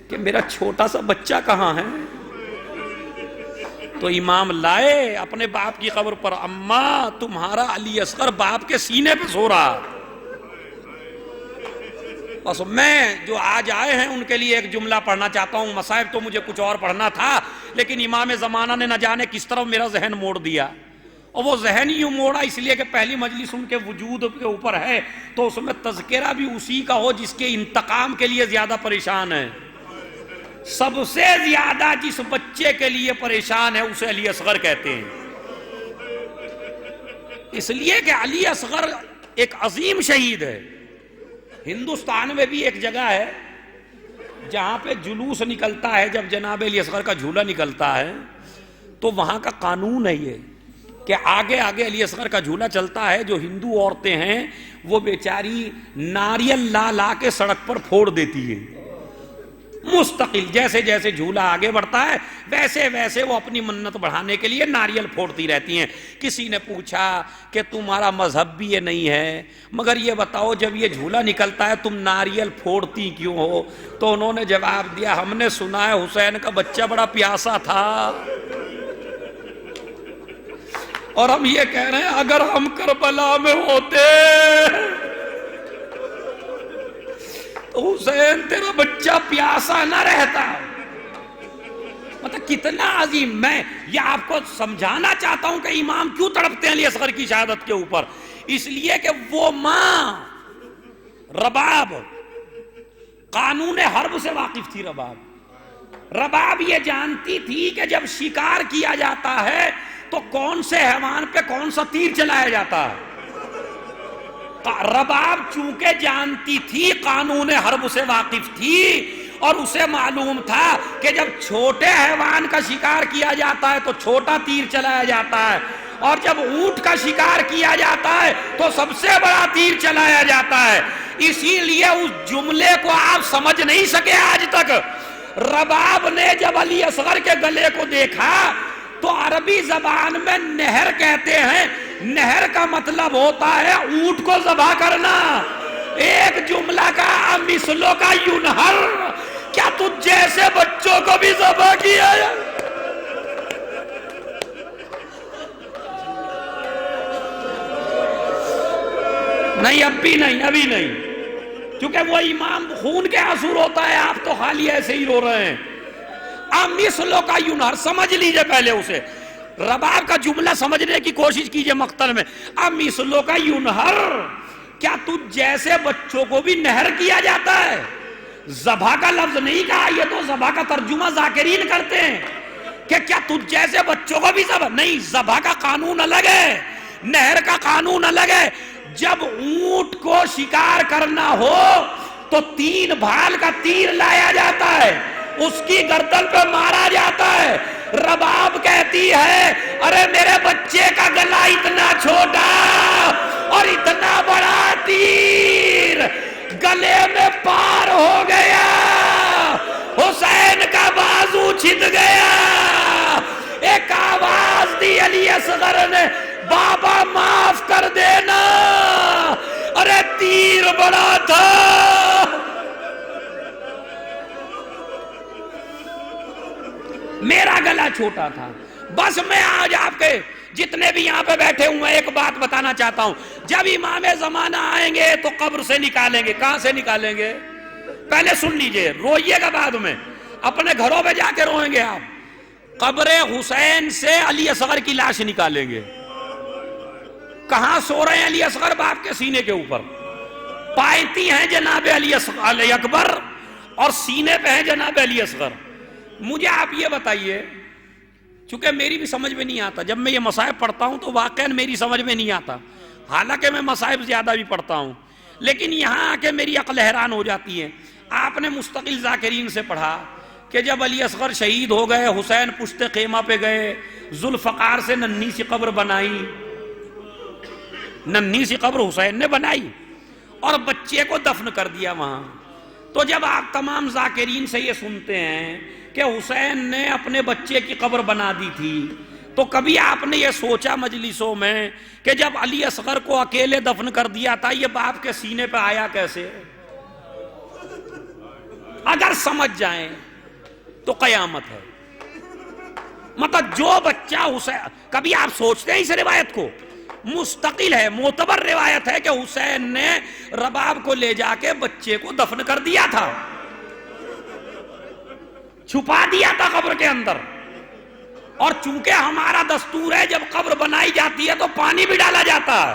کہ میرا چھوٹا سا بچہ کہاں ہے؟ تو امام لائے اپنے باپ کی قبر پر، اماں تمہارا علی اصغر باپ کے سینے پہ سو رہا۔ بس میں جو آج آئے ہیں ان کے لیے ایک جملہ پڑھنا چاہتا ہوں، مصائب تو مجھے کچھ اور پڑھنا تھا لیکن امام زمانہ نے نہ جانے کس طرح میرا ذہن موڑ دیا، اور وہ ذہن یوں موڑا اس لیے کہ پہلی مجلس ان کے وجود کے اوپر ہے تو اس میں تذکرہ بھی اسی کا ہو جس کے انتقام کے لیے زیادہ پریشان ہے۔ سب سے زیادہ جس بچے کے لیے پریشان ہے اسے علی اصغر کہتے ہیں۔ اس لیے کہ علی اصغر ایک عظیم شہید ہے. ہندوستان میں بھی ایک جگہ ہے جہاں پہ جلوس نکلتا ہے، جب جناب علی اصغر کا جھولا نکلتا ہے تو وہاں کا قانون ہے یہ کہ آگے آگے علی اصغر کا جھولا چلتا ہے. جو ہندو عورتیں ہیں وہ بیچاری ناریل لا لا کے سڑک پر پھوڑ دیتی ہیں مستقل. جیسے جیسے جھولا آگے بڑھتا ہے ویسے ویسے وہ اپنی منت بڑھانے کے لیے ناریل پھوڑتی رہتی ہیں. کسی نے پوچھا کہ تمہارا مذہب بھی یہ نہیں ہے، مگر یہ بتاؤ جب یہ جھولا نکلتا ہے تم ناریل پھوڑتی کیوں ہو؟ تو انہوں نے جواب دیا، ہم نے سنا ہے حسین کا بچہ بڑا پیاسا تھا، اور ہم یہ کہہ رہے ہیں اگر ہم کربلا میں ہوتے تو حسین تیرا بچہ پیاسا نہ رہتا. مطلب کتنا عظیم. میں یہ آپ کو سمجھانا چاہتا ہوں کہ امام کیوں تڑپتے ہیں علی اصغر کی شہادت کے اوپر. اس لیے کہ وہ ماں رباب قانون حرب سے واقف تھی. رباب یہ جانتی تھی کہ جب شکار کیا جاتا ہے تو کون سے حیوان پہ کون سا تیر چلایا جاتا ہے. رباب چونکہ جانتی تھی، قانون حرب سے واقف تھی، اور اسے معلوم تھا کہ جب چھوٹے حیوان کا شکار کیا جاتا ہے تو چھوٹا تیر چلایا جاتا ہے، اور جب اونٹ کا شکار کیا جاتا ہے تو سب سے بڑا تیر چلایا جاتا ہے. اسی لیے اس جملے کو آپ سمجھ نہیں سکے آج تک. رباب نے جب علی اصغر کے گلے کو دیکھا تو عربی زبان میں نہر کہتے ہیں. نہر کا مطلب ہوتا ہے اونٹ کو ذبح کرنا. ایک جملہ کا مثلوں کا ینہر، کیا تجھ جیسے بچوں کو بھی ذبح کیا ہے؟ نہیں، ابھی نہیں، کیونکہ وہ امام خون کے آنسو روتا ہے، آپ تو خالی ایسے ہی رو رہے ہیں. مثلوں کا ینہر سمجھ لیجئے پہلے اسے. رباب کا جملہ سمجھنے کی کوشش کیجئے مقتل میں. مثلوں کا ینہر، کیا تجھ جیسے بچوں کو بھی نہر کیا جاتا ہے؟ ذبح کا لفظ نہیں کہا، یہ تو ذبح کا ترجمہ ذاکرین کرتے ہیں کہ کیا تجھ جیسے بچوں کو بھی ذبح. نہیں، ذبح کا قانون الگ ہے، نہر کا قانون الگ ہے. جب اونٹ کو شکار کرنا ہو تو 3 بھال کا تیر لایا جاتا ہے، اس کی گردن پہ مارا جاتا ہے. رباب کہتی ہے ارے میرے بچے کا گلا اتنا چھوٹا اور اتنا بڑا تیر گلے میں پار ہو گیا، حسین کا بازو چھد گیا. ایک آواز دی علی اصغر نے، بابا معاف کر دینا، ارے تیر بڑا تھا. میرا گلا چھوٹا تھا. بس میں آج آپ کے جتنے بھی یہاں پہ بیٹھے ہوئے ایک بات بتانا چاہتا ہوں. جب امام زمانہ آئیں گے تو قبر سے نکالیں گے. کہاں سے نکالیں گے؟ پہلے سن لیجئے، روئیے گا بعد میں، اپنے گھروں پہ جا کے روئیں گے آپ. قبر حسین سے علی اصغر کی لاش نکالیں گے. کہاں سو رہے ہیں علی اصغر؟ باپ کے سینے کے اوپر. پائتی ہیں جناب علی اکبر اور سینے پہ ہیں جناب علی اصغر. مجھے آپ یہ بتائیے، چونکہ میری بھی سمجھ میں نہیں آتا، جب میں یہ مصائب پڑھتا ہوں تو واقعاً میری سمجھ میں نہیں آتا، حالانکہ میں مصائب زیادہ بھی پڑھتا ہوں، لیکن یہاں آ کے میری عقل حیران ہو جاتی ہے. آپ نے مستقل ذاکرین سے پڑھا کہ جب علی اصغر شہید ہو گئے، حسین پشت خیمہ پہ گئے، ذوالفقار سے ننھی سی قبر بنائی، ننھی سی قبر حسین نے بنائی اور بچے کو دفن کر دیا وہاں. تو جب آپ تمام ذاکرین سے یہ سنتے ہیں کہ حسین نے اپنے بچے کی قبر بنا دی تھی، تو کبھی آپ نے یہ سوچا مجلسوں میں کہ جب علی اصغر کو اکیلے دفن کر دیا تھا یہ باپ کے سینے پہ آیا کیسے؟ اگر سمجھ جائیں تو قیامت ہے. مطلب جو بچہ حسین، کبھی آپ سوچتے ہیں اس روایت کو؟ مستقل ہے، معتبر روایت ہے کہ حسین نے رباب کو لے جا کے بچے کو دفن کر دیا تھا، چھپا دیا تھا قبر کے اندر. اور چونکہ ہمارا دستور ہے جب قبر بنائی جاتی ہے تو پانی بھی ڈالا جاتا ہے،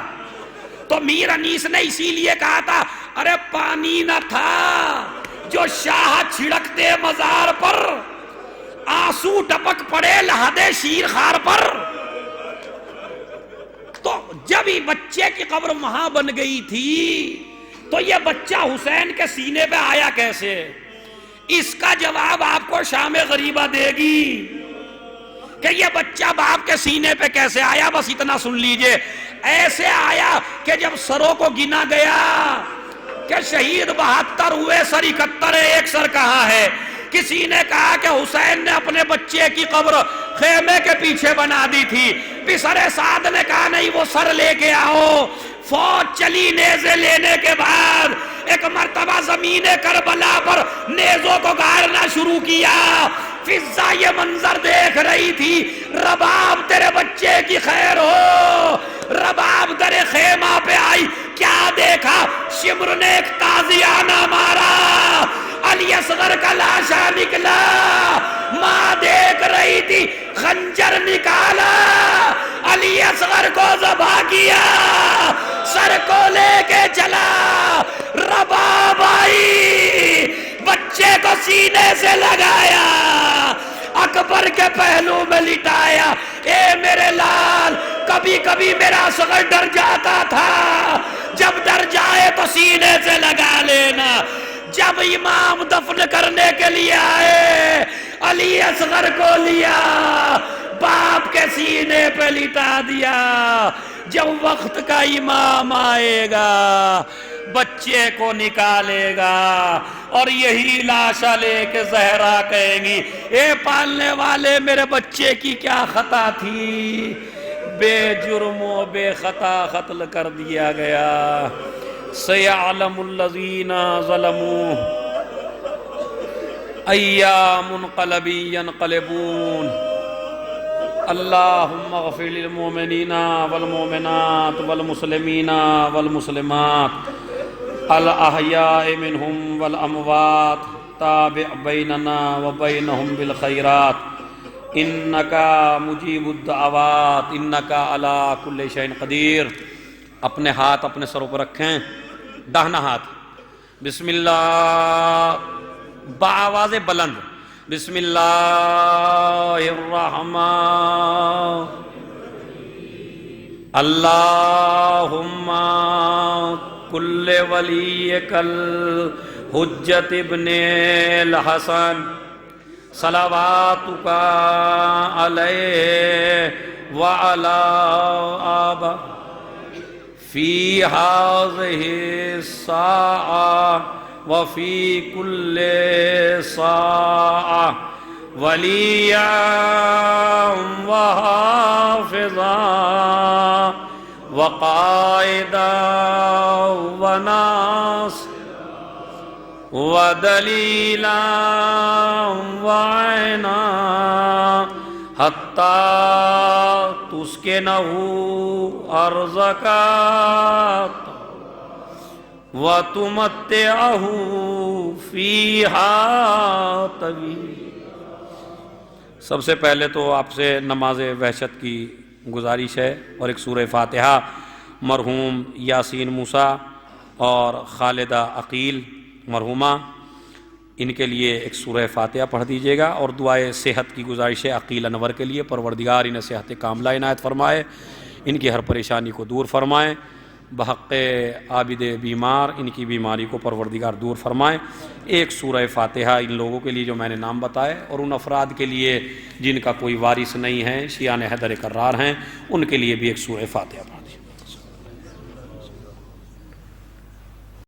تو میر انیس نے اسی لیے کہا تھا ارے پانی نہ تھا جو شاہ چھڑکتے مزار پر، آنسو ٹپک پڑے لہدے شیر خار پر. تو جب جب یہ بچے کی قبر وہاں بن گئی تھی تو یہ بچہ حسین کے سینے پہ آیا کیسے؟ اس کا جواب آپ کو شام غریبہ دے گی کہ یہ بچہ باپ کے سینے پہ کیسے آیا. بس اتنا سن لیجئے. ایسے آیا کہ جب سروں کو گنا گیا کہ شہید 72 ہوئے، سر 71 ہے، ایک سر کہاں ہے؟ کسی نے کہا کہ حسین نے اپنے بچے کی قبر خیمے کے پیچھے بنا دی تھی. پسر سعد نے کہا نہیں، وہ سر لے کے آؤ. فوج چلی نیزے لینے کے بعد، ایک مرتبہ زمین کربلا پر نیزوں کو گاڑنا شروع کیا. فضا یہ منظر دیکھ رہی تھی. رباب تیرے بچے کی خیر ہو. رباب در خیمہ پہ آئی، کیا دیکھا؟ شمر نے ایک تازیانہ مارا، علی اصغر کا لاشا نکلا. ماں دیکھ رہی تھی، خنجر نکالا، علی اصغر کو ذبح کیا، سر کو لے کے چلا. رباب آئی، بچے کو سینے سے لگایا، اکبر کے پہلو میں لٹایا. اے میرے لال، کبھی کبھی میرا اصغر ڈر جاتا تھا، جب ڈر جائے تو سینے سے لگا لینا. جب امام دفن کرنے کے لیے آئے، علی اصغر کو لیا، باپ کے سینے پہ لٹا دیا. جب وقت کا امام آئے گا، بچے کو نکالے گا اور یہی لاشا لے کے زہرا کہیں گی، اے پالنے والے میرے بچے کی کیا خطا تھی؟ بے جرم و بے خطا قتل کر دیا گیا. سَيَعْلَمُ الَّذِينَ ظَلَمُوا أَيَّ مُنْقَلَبٍ يَنْقَلِبُونَ. اللہم اغفر للمؤمنین والمؤمنات والمسلمین والمسلمات الاحیاء منہم والاموات. تابع بیننا وبینہم بالخیرات انکا مجیب الدعوات انکا علی کل شیء قدیر. اپنے ہاتھ اپنے سروں پر رکھیں. داہنا ہاتھ. بسم اللہ، بآواز بلند. بسم اللہ الرحمن. اللہم کل ولیک الحجت ابن الحسن صلواتک علیہ وعلا آبا فی هذه الساعة وفي كل ساعة وليا وحافظا وقائدا وناصرا ودليلا وعينا حتى تسكنه أرضك وَتُمَتِّعَهُ فِيهَا طَوِيلًا. سب سے پہلے تو آپ سے نماز وحشت کی گزارش ہے اور ایک سورہ فاتحہ مرحوم یاسین موسیٰ اور خالدہ عقیل مرحومہ، ان کے لیے ایک سورہ فاتحہ پڑھ دیجیے گا. اور دعائے صحت کی گزارش ہے عقیل انور کے لیے. پروردگار انہیں صحت کاملہ عنایت فرمائے، ان کی ہر پریشانی کو دور فرمائے. بحق عابد بیمار ان کی بیماری کو پروردگار دور فرمائے. ایک سورہ فاتحہ ان لوگوں کے لیے جو میں نے نام بتائے، اور ان افراد کے لیے جن کا کوئی وارث نہیں ہے، شیعان حیدر کرار ہیں، ان کے لیے بھی ایک سورہ فاتحہ.